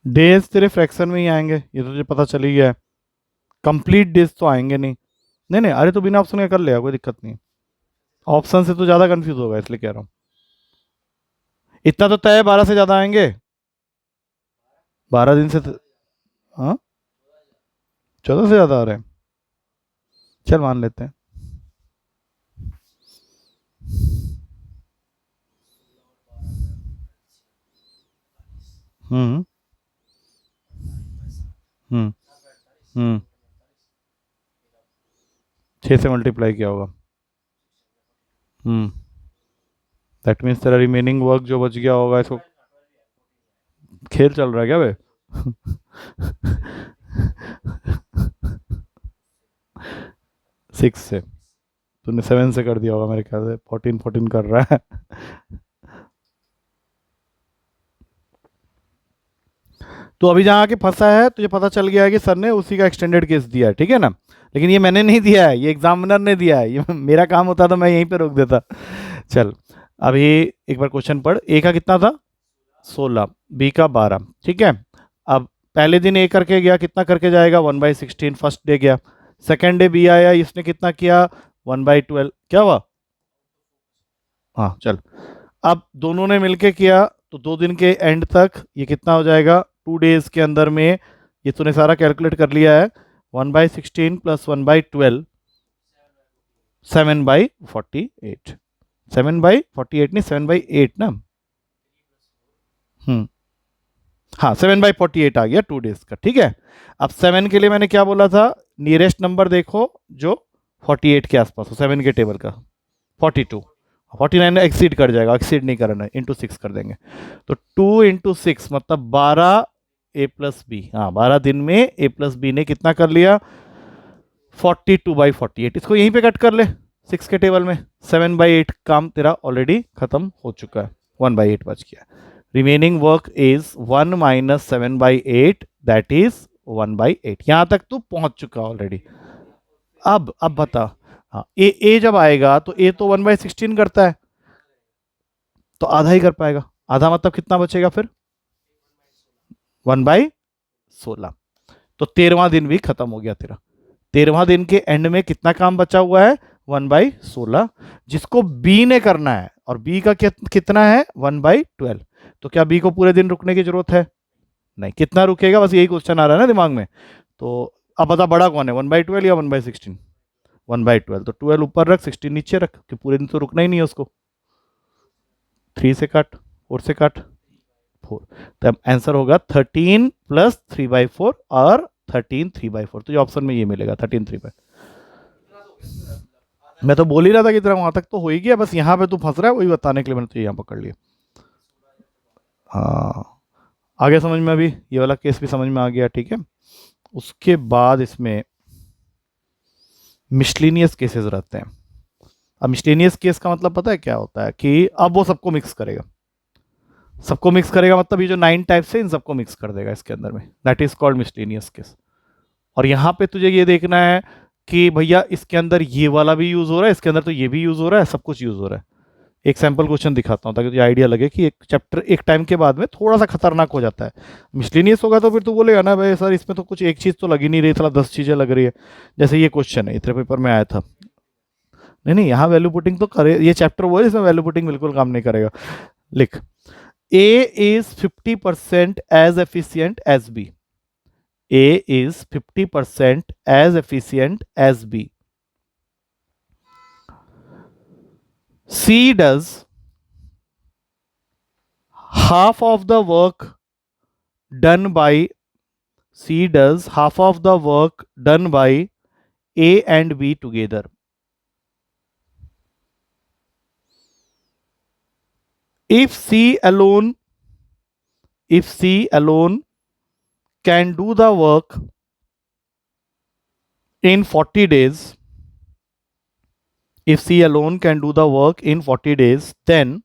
डेज तेरे फ्रैक्शन में ही आएंगे, ये तो तुझे पता चल ही गया है। कंप्लीट डेज तो आएंगे नहीं। नहीं नहीं, अरे तो बिना ऑप्शन के कर लेगा, कोई दिक्कत नहीं। ऑप्शन से तो ज्यादा कंफ्यूज होगा, इसलिए कह रहा हूँ। इतना तो तय है, 12 से ज्यादा आएंगे। 12 दिन से हाँ, 14 से ज्यादा आ रहे हैं। चल मान लेते हैं। हम्म। हम्म। हम्म। 6 से मल्टीप्लाई किया होगा। हम्म। दैट मीन्स तेरा रिमेनिंग वर्क जो बच गया होगा, इसको खेल चल रहा है क्या बे? 6 से। तूने 7 से कर दिया होगा मेरे ख्याल से, 14 14 कर रहा है। तो अभी जहाँ आके फंसा है, तुझे पता चल गया है कि सर ने उसी का एक्सटेंडेड केस दिया है, ठीक है ना? लेकिन ये मैंने नहीं दिया है, ये एग्जामिनर ने दिया है। ये मेरा काम होता तो मैं यहीं पे रोक देता। चल, अभी एक बार क्वेश्चन पढ़। ए का कितना था? 16। बी का 12, ठीक है। अब पहले दिन ए करके गया, कितना करके जाएगा? 1/16 फर्स्ट डे गया। सेकेंड डे बी आया, इसने कितना किया? 1/12। क्या हुआ? हाँ चल। अब दोनों ने मिलके किया, तो 2 दिन के एंड तक ये कितना हो जाएगा? 2 डेज के अंदर में ये तूने सारा कैलकुलेट कर लिया है। 1/16 प्लस 1/12, 7/48। 7/48 नहीं, 7/8 ना। हम्म। हाँ, 7/48 आ गया 2 डेज का, ठीक है। अब 7 के लिए मैंने क्या बोला था? नियरेस्ट नंबर देखो जो 48 के आसपास हो, 7 के टेबल का। 42। 49 एक्सीड कर जाएगा, एक्सीड नहीं करना है, इंटू 6 कर देंगे। तो 2 × 6 मतलब 12 ए प्लस बी। हाँ, 12 दिन में ए प्लस बी ने कितना कर लिया? 42/48। इसको यहीं पे कट कर ले 6 के टेबल में। 7/8 काम तेरा ऑलरेडी खत्म हो चुका है, 1/8 बच गया। Remaining work is 1 minus 7/8, that is 1/8। यहां तक तू पहुंच चुका ऑलरेडी। अब बता। हाँ, ए जब आएगा तो ए तो 1/16 करता है, तो आधा ही कर पाएगा। आधा मतलब कितना बचेगा फिर? 1/16। तो 13वां दिन भी खत्म हो गया तेरा। 13वां दिन के एंड में कितना काम बचा हुआ है? 1/16, जिसको बी ने करना है। और बी का कितना है? 1/12। तो क्या बी को पूरे दिन रुकने की जरूरत है? नहीं। कितना रुकेगा, बस यही क्वेश्चन आ रहा है ना दिमाग में। तो अब बता, बड़ा कौन है, 1/12 या 1/16? 1/12। तो 12 ऊपर रख, 16 नीचे रख, कि पूरे दिन तो रुकना ही नहीं है उसको। 3 से काट, 4 से काट, 4। तो आंसर होगा 13 प्लस 3/4, और 13 3/4। तो ऑप्शन में ये मिलेगा, 13 3/4। मैं तो बोल ही रहा था कि तेरा वहां तक तो हो ही गया, बस यहाँ पे तू फंस रहा है, वही बताने के लिए मैंने तो यहाँ पकड़ लिया। हाँ, आगे समझ में? अभी ये वाला केस भी समझ में आ गया, ठीक है। उसके बाद इसमें मिसलिनियस केसेस रहते हैं। अब मिसलिनियस केस का मतलब पता है क्या होता है? कि अब वो सबको मिक्स करेगा। सबको मिक्स करेगा मतलब ये जो 9 टाइप्स है इन सबको मिक्स कर देगा इसके अंदर में, that is called miscellaneous case. और यहाँ पे तुझे ये देखना है कि भैया इसके अंदर ये वाला भी यूज हो रहा है, इसके अंदर तो ये भी यूज हो रहा है, सब कुछ यूज हो रहा है। एक सैंपल क्वेश्चन दिखाता हूँ ताकि तुझे आइडिया लगे कि एक चैप्टर एक टाइम के बाद में थोड़ा सा खतरनाक हो जाता है। मिसलेनियस होगा तो फिर तू बोलेगा ना भाई सर इसमें तो कुछ एक चीज तो लग ही नहीं रही, थोड़ा 10 चीजें लग रही है। जैसे ये क्वेश्चन है, इतने पेपर में आया था। नहीं नहीं, यहाँ वैल्यू पुटिंग तो करे, ये चैप्टर वो है जिसमें वैल्यू पुटिंग बिल्कुल काम नहीं करेगा। लिख, A is 50% as efficient as B. A is 50% as efficient as B. C does half of the work done by C does half of the work done by A and B together. If C alone, if C alone can do the work in 40 days, if C alone can do the work in 40 days, then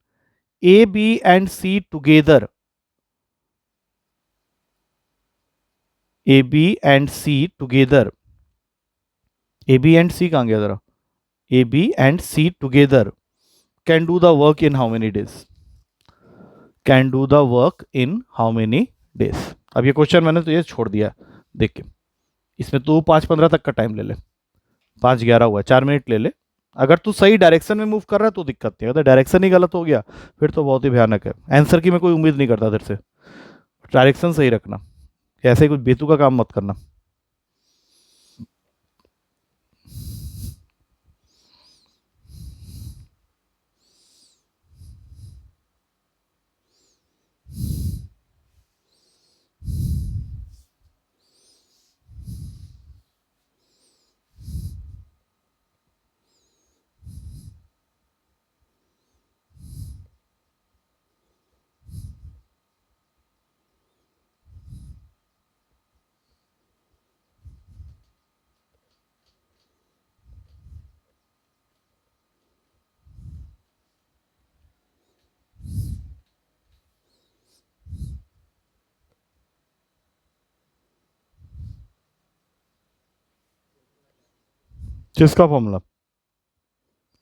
A, B and C together, A, B and C together, A, B and C कहाँ गया जरा, A, B and C together can do the work in how many days? Can do the work in how many days? अब ये question मैंने तो ये छोड़ दिया, देख के इसमें तू 5-15 तक का टाइम ले ले, 5-11 हुआ, 4 मिनट ले ले। अगर तू सही डायरेक्शन में मूव कर रहा है तो दिक्कत नहीं है, अगर डायरेक्शन ही गलत हो गया फिर तो बहुत ही भयानक है। आंसर की मैं कोई उम्मीद नहीं करता तेरे से, डायरेक्शन सही रखना, ऐसे ही कुछ बेतु का काम मत करना। किसका फॉर्मूला?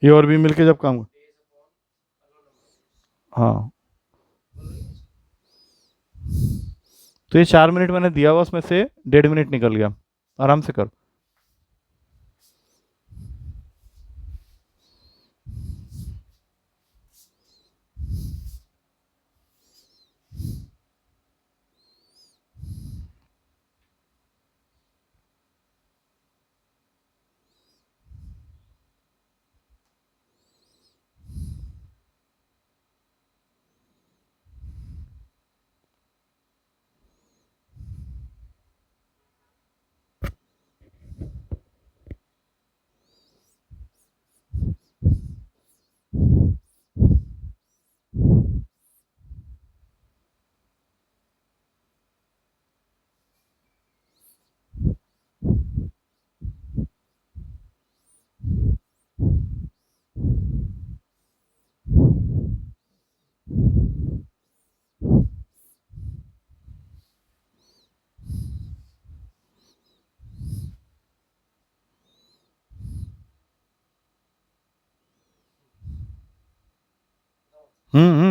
ये और भी मिलके जब काम, हाँ तो ये 4 मिनट मैंने दिया हुआ, उसमें से 1.5 मिनट निकल गया, आराम से कर।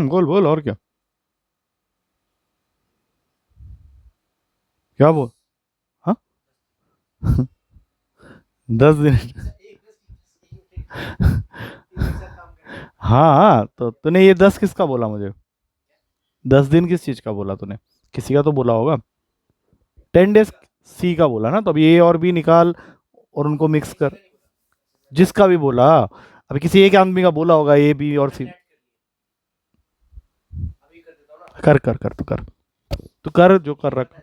बोल बोल, और क्या क्या बोल, हाँ 10 दिन। हाँ हाँ, तो तूने ये 10 किसका बोला मुझे? 10 दिन किस चीज का बोला तूने? किसी का तो बोला होगा। 10 डेज सी का बोला ना, तो अब ए और बी निकाल और उनको मिक्स कर। जिसका भी बोला, अभी किसी एक आदमी का बोला होगा ए बी और सी। कर कर कर, तू कर, तू कर जो कर रख।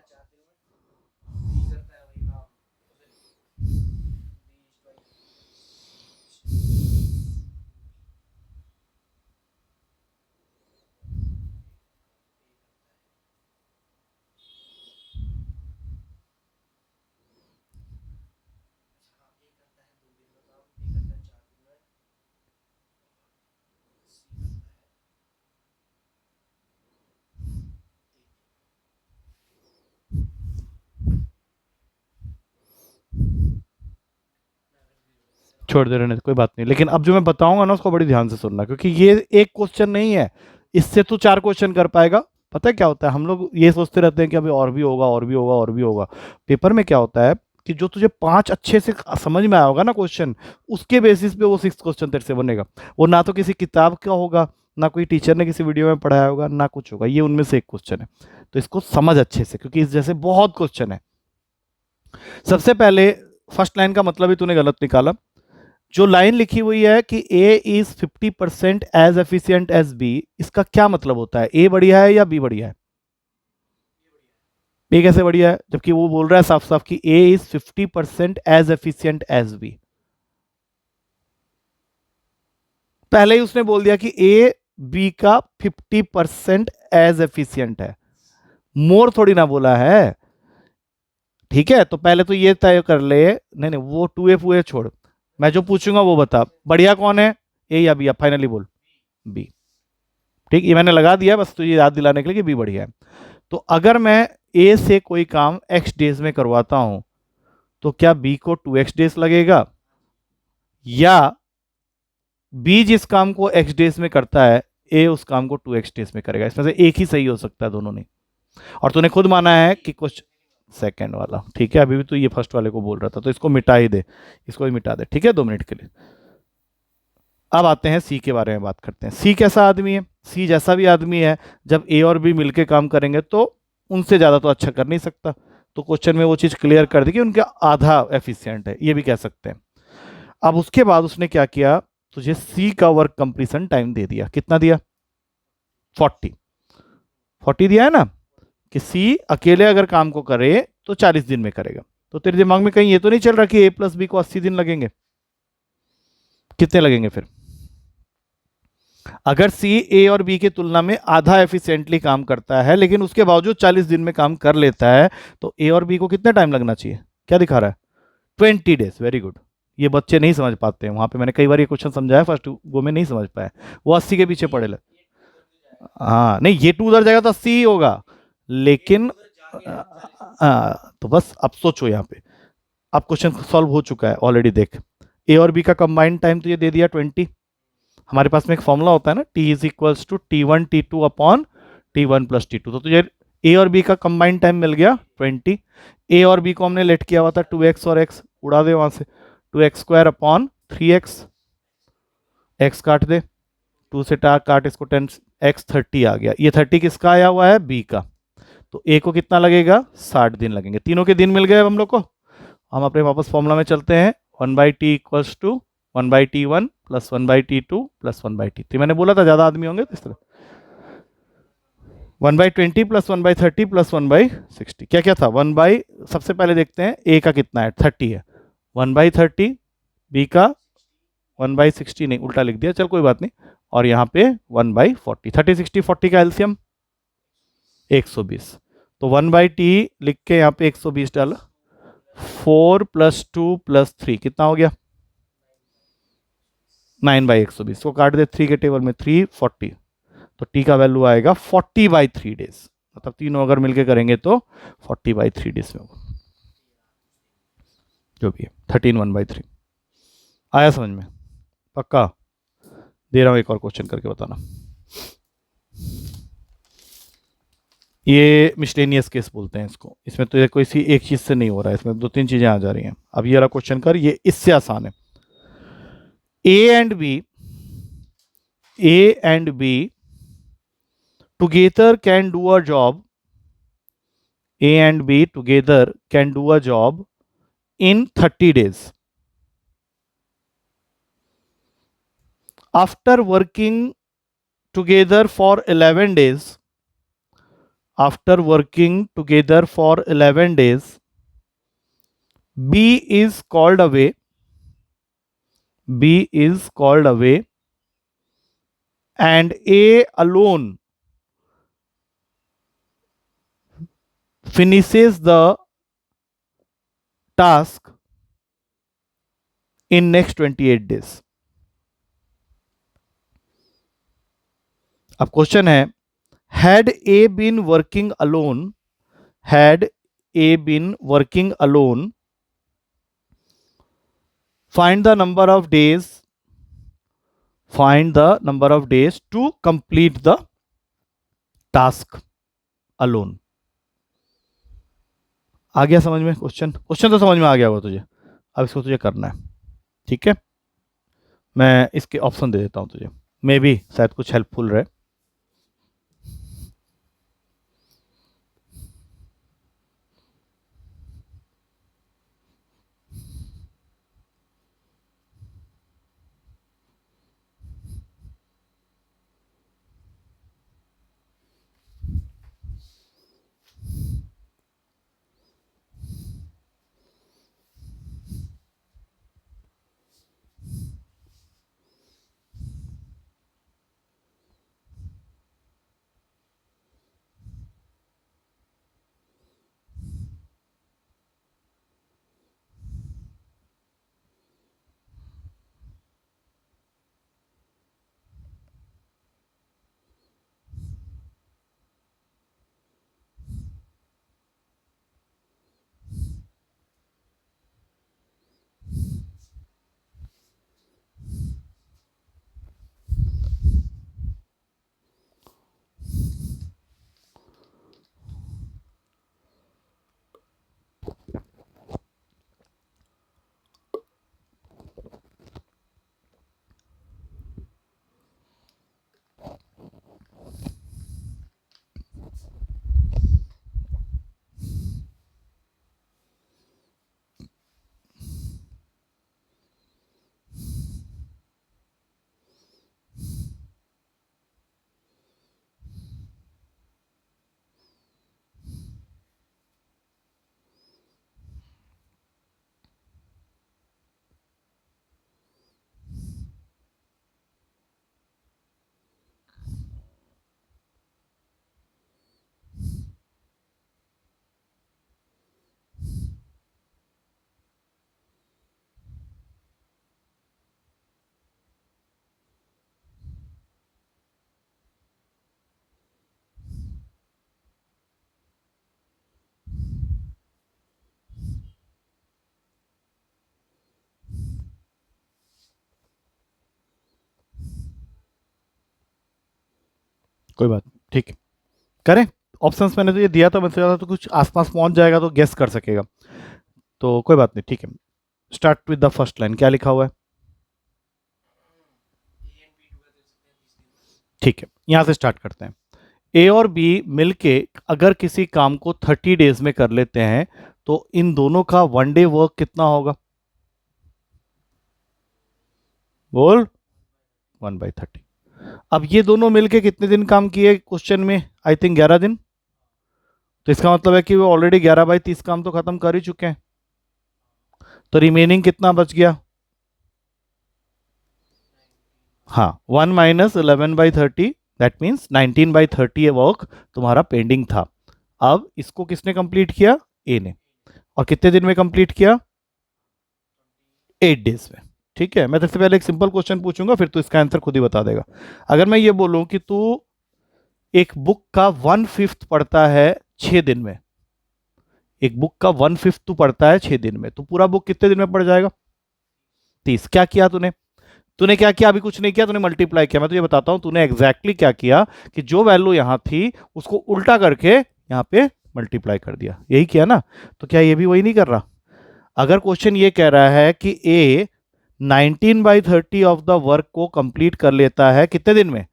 छोड़ दे रहने दे, कोई बात नहीं, लेकिन अब जो मैं बताऊंगा ना उसको बड़ी ध्यान से सुनना, क्योंकि ये एक क्वेश्चन नहीं है, इससे तू 4 क्वेश्चन कर पाएगा। पता है क्या होता है, हम लोग ये सोचते रहते हैं कि अभी और भी होगा और भी होगा और भी होगा। पेपर में क्या होता है कि जो तुझे 5 अच्छे से समझ में आया होगा ना क्वेश्चन, उसके बेसिस पे वो 6 क्वेश्चन तेरे से बनेगा। वो ना तो किसी किताब का होगा, ना कोई टीचर ने किसी वीडियो में पढ़ाया होगा, ना कुछ होगा, ये उनमें से एक क्वेश्चन है। तो इसको समझ अच्छे से, क्योंकि इस जैसे बहुत क्वेश्चन है। सबसे पहले फर्स्ट लाइन का मतलब ही तूने गलत निकाला। जो लाइन लिखी हुई है कि A is 50% as efficient as B, इसका क्या मतलब होता है? ए बढ़िया है या बी बढ़िया है? ए कैसे बढ़िया है, जबकि वो बोल रहा है साफ साफ कि A is 50% as efficient as B. पहले ही उसने बोल दिया कि ए बी का 50% एज एफिशिएंट है, मोर थोड़ी ना बोला है। ठीक है, तो पहले तो ये तय कर ले, नहीं नहीं वो टू ए फू छोड़, मैं जो पूछूंगा वो बता, बढ़िया कौन है, ए या बी? अब फाइनली बोल। बी। ठीक, ये मैंने लगा दिया बस तुझे याद दिलाने के लिए कि बी बढ़िया है। तो अगर मैं ए से कोई काम एक्स डेज में करवाता हूं, तो क्या बी को 2x डेज लगेगा, या बी जिस काम को एक्स डेज में करता है ए उस काम को 2x डेज में करेगा? इसमें से एक ही सही हो सकता है, दोनों नहीं। और तूने खुद माना है कि कुछ सेकंड वाला, ठीक है, अभी भी तू ये फर्स्ट वाले को बोल रहा था, तो इसको मिटा ही दे, इसको भी मिटा दे, ठीक है, 2 मिनट के लिए। अब आते हैं सी के बारे में बात करते हैं। सी कैसा आदमी है? सी जैसा भी आदमी है, जब ए और बी मिलके काम करेंगे तो उनसे ज़्यादा तो अच्छा कर नहीं सकता। तो क्वेश्चन में वो चीज़ क्लियर कर दी कि उनका आधा एफिशिएंट है, ये भी कह सकते हैं। अब उसके बाद उसने क्या किया, तुझे सी का वर्क कंप्लीशन टाइम दे दिया। कितना दिया? 40। 40 दिया है ना, कि सी अकेले अगर काम को करे तो 40 दिन में करेगा। तो तेरे दिमाग में कहीं ये तो नहीं चल रहा कि ए प्लस बी को 80 दिन लगेंगे? कितने लगेंगे फिर? अगर सी ए और बी की तुलना में आधा एफिशिएंटली काम करता है, लेकिन उसके बावजूद 40 दिन में काम कर लेता है, तो ए और बी को कितना टाइम लगना चाहिए? क्या दिखा रहा है? 20 डेज। Very good. ये बच्चे नहीं समझ पाते हैं, वहां पे मैंने कई बार ये क्वेश्चन समझाया, फर्स्ट वो में नहीं समझ पाया, वो 80 के पीछे पड़े लगे। हाँ नहीं, ये 2 उधर जाएगा तो 80 ही होगा, लेकिन तो बस अब सोचो यहाँ पे, अब क्वेश्चन सॉल्व हो चुका है ऑलरेडी। देख, ए और बी का कंबाइंड टाइम तो ये दे दिया 20। हमारे पास में एक फॉर्मूला होता है ना, T is equals to T1 T2 upon T1 plus T2। तो तुझे ए और बी का कंबाइंड टाइम मिल गया 20। ए और बी को हमने लेट किया हुआ था 2x और x, उड़ा दे वहां से, 2x² अपॉन 3x, x काट दे, 2 से काट इसको 10, x 30 आ गया। ये 30 किसका आया हुआ है? बी का। तो ए को कितना लगेगा? 60 दिन लगेंगे। तीनों के दिन मिल गए अब हम लोग को। हम अपने वापस फॉर्मूला में चलते हैं, 1/t equals to 1/t1 plus 1/t2 plus 1/t3। मैंने बोला था ज्यादा आदमी होंगे तो इस तरह 1/20 प्लस 1/30 प्लस 1/60। क्या क्या था? सबसे पहले देखते हैं ए का कितना है, 30 है, 1/30, बी का 1/60, नहीं उल्टा लिख दिया, चल कोई बात नहीं, और यहाँ पे 1/40। 30 60 40 का एलसीएम 120। तो 1/t लिख के यहाँ पे 120 डाला, 4 + 2 + 3 कितना हो गया? 9/120 को काट दे 3 के टेबल में, 3 40। तो टी का वैल्यू आएगा 40/3 डेज, मतलब तीनों अगर मिलके करेंगे तो 40/3 डेज में होगा, जो भी है 13 1/3। आया समझ में? पक्का? दे रहा हूं एक और क्वेश्चन करके बताना। ये मिसलेनियस केस बोलते हैं इसको, इसमें तो ये कोई सी एक चीज से नहीं हो रहा है, इसमें 2-3 चीजें आ जा रही हैं। अब ये वाला क्वेश्चन कर, ये इससे आसान है। A and B together can do a job, A and B together can do a job in 30 days. After working together for 11 days, B is called away, and A alone finishes the task in next 28 days. अब question है, had A been working alone, find the number of days, find the number of days to complete the task alone. आ गया समझ में question? Question तो समझ में आ गया होगा तुझे, अब इसको तुझे करना है। ठीक है, मैं इसके ऑप्शन दे देता हूं तुझे, मे भी शायद कुछ हेल्पफुल रहे। कोई बात नहीं, ठीक है, करें। ऑप्शंस मैंने तुझे दिया था, मैं सोचा था तो कुछ आसपास पहुंच जाएगा तो गेस कर सकेगा, तो कोई बात नहीं, ठीक है। Start with the first line, क्या लिखा हुआ है? ठीक है, यहां से स्टार्ट करते हैं। ए और बी मिलके अगर किसी काम को 30 डेज में कर लेते हैं तो इन दोनों का 1 डे वर्क कितना होगा? बोल। 1/30। अब ये दोनों मिलके कितने दिन काम किए क्वेश्चन में? आई थिंक 11 दिन। तो इसका मतलब है कि वो ऑलरेडी 11/30 काम तो खत्म कर ही चुके हैं, तो रिमेनिंग कितना बच गया? हाँ, 1 - 11/30, दैट मीन्स 19/30 ये वर्क तुम्हारा पेंडिंग था। अब इसको किसने कंप्लीट किया? ए ने। और कितने दिन में कंप्लीट किया? 8 डेज में। ठीक है, मैं तेरे से पहले एक सिंपल क्वेश्चन पूछूंगा, फिर तू इसका आंसर खुद ही बता देगा। अगर मैं ये बोलूं कि तू एक बुक का 1/5 पढ़ता है 6 दिन में, एक बुक का 1/5 तू पढ़ता है 6 दिन में, तो पूरा बुक कितने दिन में पढ़ जाएगा? 30। क्या किया तूने? तूने क्या किया? अभी कुछ नहीं किया, तूने मल्टीप्लाई किया। मैं तुझे बताता हूं तूने एग्जैक्टली क्या किया, कि जो वैल्यू यहां थी उसको उल्टा करके यहां पे मल्टीप्लाई कर दिया, यही किया ना? तो क्या ये भी वही नहीं कर रहा? अगर क्वेश्चन ये कह रहा है कि ए 19/30 ऑफ द वर्क को कंप्लीट कर लेता है कितने दिन में?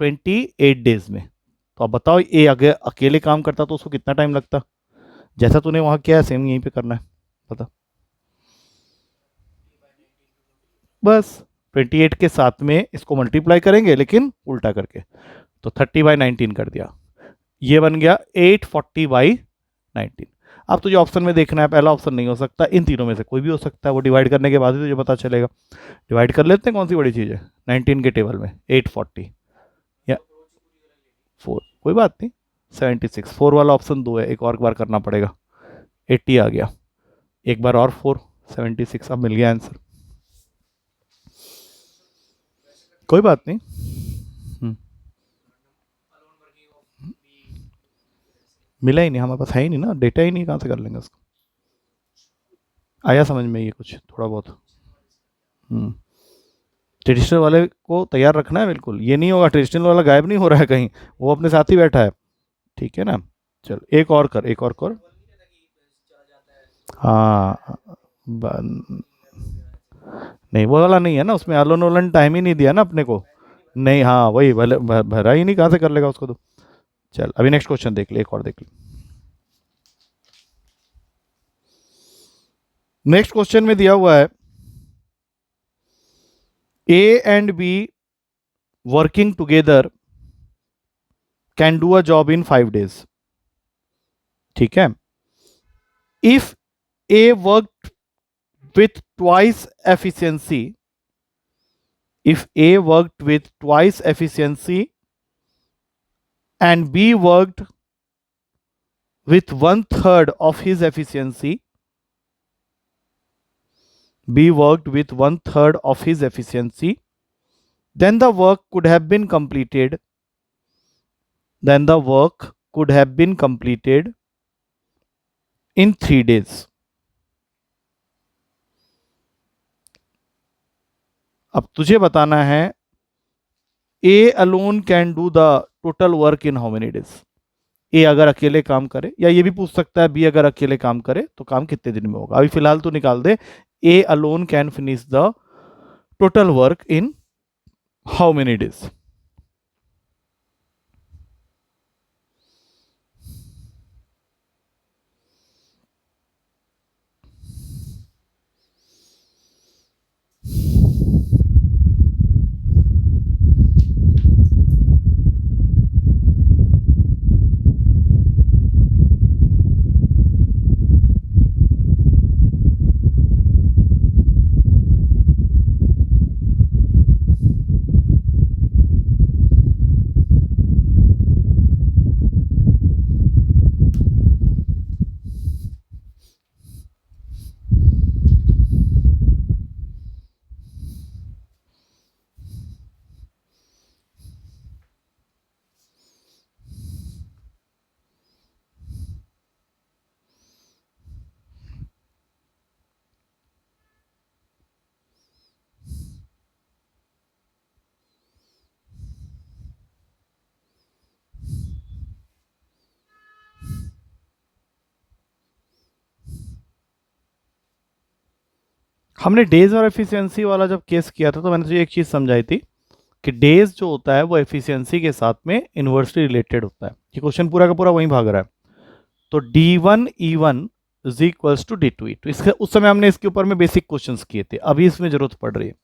28 डेज में। तो अब बताओ, ए अगर अकेले काम करता तो उसको कितना टाइम लगता? जैसा तूने वहां किया है सेम यहीं पे करना है, बता। बस 28 के साथ में इसको मल्टीप्लाई करेंगे, लेकिन उल्टा करके, तो 30/19 कर दिया। ये बन गया 840/19। अब तुझे ऑप्शन में देखना है, पहला ऑप्शन नहीं हो सकता, इन तीनों में से कोई भी हो सकता है, वो डिवाइड करने के बाद ही तुझे पता चलेगा। डिवाइड कर लेते हैं, कौन सी बड़ी चीज़ है 19 के टेबल में? 840 या 4, कोई बात नहीं। 76, 4 वाला ऑप्शन 2 है, एक और बार करना पड़ेगा। 80 आ गया, एक बार और 4, 76। अब मिल गया आंसर, कोई बात नहीं। हम्म, मिला ही नहीं, हमारे पास है ही नहीं ना, डेटा ही नहीं, कहाँ से कर लेंगे उसको? आया समझ में ये कुछ थोड़ा बहुत? ट्रेडिशनल वाले को तैयार रखना है बिल्कुल, ये नहीं होगा ट्रेडिशनल वाला गायब नहीं हो रहा है कहीं, वो अपने साथ ही बैठा है, ठीक है ना। चल एक और कर, एक और कर। हाँ नहीं वो वाला नहीं है ना, उसमें एलन ओलन टाइम ही नहीं दिया ना अपने को। नहीं हाँ वही भले भरा ही नहीं, कहाँ से कर लेगा उसको तो। चल अभी नेक्स्ट क्वेश्चन देख ले, एक और देख ले। नेक्स्ट क्वेश्चन में दिया हुआ है A and be working together can do a job in 5 days, ठीक है। If A work with twice efficiency, if A worked with twice efficiency and B worked with 1/3 of his efficiency, B worked with 1/3 of his efficiency, then the work could have been completed. Then the work could have been completed in 3 days. अब तुझे बताना है A alone can do the total work in how many days. ए अगर अकेले काम करे, या ये भी पूछ सकता है बी अगर अकेले काम करे तो काम कितने दिन में होगा। अभी फिलहाल तो निकाल दे, A alone can finish the total work in how many days. हमने डेज और एफिशिएंसी वाला जब केस किया था तो मैंने तुझे एक चीज समझाई थी कि डेज जो होता है वो एफिशिएंसी के साथ में इनवर्सली रिलेटेड होता है। ये क्वेश्चन पूरा का पूरा वहीं भाग रहा है। तो D1 E1 is equals to D2 E2। इसके उस समय हमने इसके ऊपर में बेसिक क्वेश्चंस किए थे, अभी इसमें जरूरत पड़ रही है।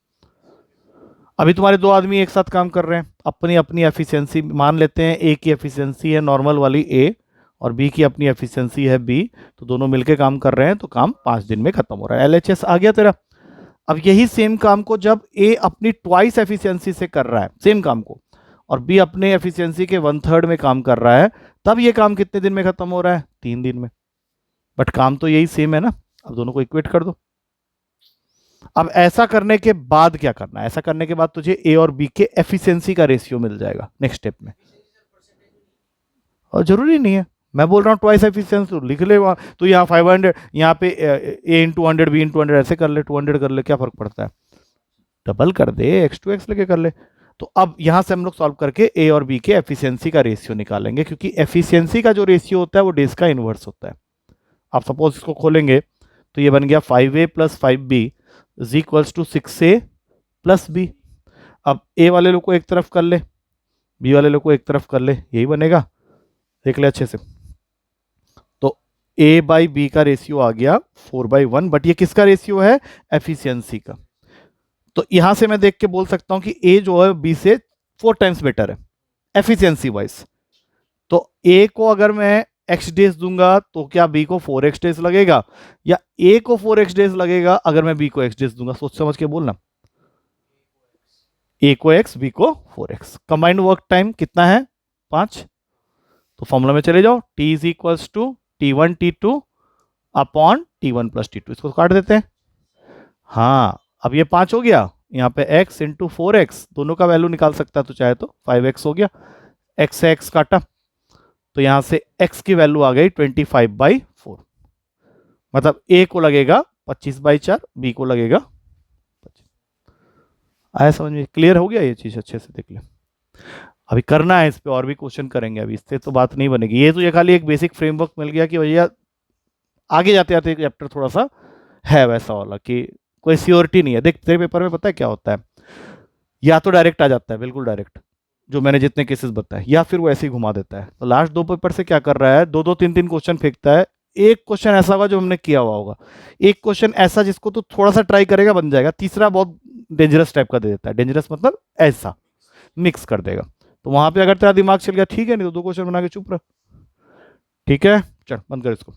अभी तुम्हारे दो आदमी एक साथ काम कर रहे हैं, अपनी अपनी एफिशिएंसी मान लेते हैं, ए की एफिशिएंसी है नॉर्मल वाली ए और बी की अपनी एफिशिएंसी है बी, तो दोनों मिलकर काम कर रहे हैं तो काम 5 दिन में खत्म हो रहा है। LHS आ गया तेरा। अब यही सेम काम को जब ए अपनी ट्वाइस एफिशिएंसी से कर रहा है सेम काम को, और बी अपने एफिशिएंसी के 1/3 में काम कर रहा है, तब ये काम कितने दिन में खत्म हो रहा है? 3 दिन में। बट काम तो यही सेम है ना। अब दोनों को इक्वेट कर दो। अब ऐसा करने के बाद क्या करना है? ऐसा करने के बाद तुझे ए और बी के एफिशिएंसी का रेशियो मिल जाएगा नेक्स्ट स्टेप में। और जरूरी नहीं है, मैं बोल रहा हूँ ट्वाइस एफिशिएंसी तो लिख ले वहाँ, तो यहाँ 500, यहाँ पे ए इंटू 100 बी इंटू 100 ऐसे कर ले, 200 कर ले, क्या फर्क पड़ता है? डबल कर दे, x टू x लेके कर ले। तो अब यहां से हम लोग सॉल्व करके ए और बी के एफिशिएंसी का रेशियो निकालेंगे, क्योंकि एफिशिएंसी का जो रेशियो होता है वो डेज का इनवर्स होता है। आप सपोज इसको खोलेंगे तो ये बन गया 5a plus 5b is equals to 6a plus B. अब ए वाले लोग को एक तरफ कर ले, बी वाले लोग को एक तरफ कर ले, यही बनेगा। देख ले अच्छे से। तो a बाई बी का रेशियो आ गया 4/1, बट ये किसका रेशियो है? एफिशिएंसी का। तो यहां से मैं देख के बोल सकता हूं कि ए जो है बी से 4 टाइम्स बेटर है एफिशिएंसी वाइज। तो ए को अगर मैं x डेज दूंगा तो क्या बी को 4x डेज लगेगा, या ए को 4x डेज लगेगा अगर मैं बी को x डेज दूंगा? सोच समझ के बोलना। ए को x, बी को 4x। कंबाइंड वर्क टाइम कितना है? 5। तो फॉर्मूला में चले जाओ, T is equals to T1 T2 upon T1 plus T2। इसको काट देते हैं। हाँ अब ये 5 हो गया, यहाँ पे x इंटू 4x, दोनों का वैल्यू निकाल सकता है तो चाहे तो 5x हो गया। x से x काटा तो यहां से x की वैल्यू आ गई 25/4। मतलब a को लगेगा 25/4, b को लगेगा 25। आया समझ में? क्लियर हो गया ये चीज़? अच्छे से देख ले। अभी करना है इस पे, और भी क्वेश्चन करेंगे, अभी इससे तो बात नहीं बनेगी। ये तो ये खाली एक बेसिक फ्रेमवर्क मिल गया कि भैया आगे जाते जाते चैप्टर थोड़ा सा है वैसा वाला कि कोई सियोरिटी नहीं है। देख तेरे पेपर में पता है क्या होता है, या तो डायरेक्ट आ जाता है, बिल्कुल डायरेक्ट, जो मैंने जितने केसेस बताए, या फिर वो ऐसे ही घुमा देता है। तो लास्ट दो पेपर से क्या कर रहा है, दो दो तीन तीन क्वेश्चन फेंकता है। एक क्वेश्चन ऐसा होगा जो हमने किया हुआ होगा, एक क्वेश्चन ऐसा जिसको तो थोड़ा सा ट्राई करेगा बन जाएगा, तीसरा बहुत डेंजरस टाइप का दे देता है। डेंजरस मतलब ऐसा मिक्स कर देगा। तो वहां पे अगर तेरा दिमाग चल गया ठीक है, नहीं तो दो क्वेश्चन बना के चुप रह। ठीक है, चल बंद कर इसको।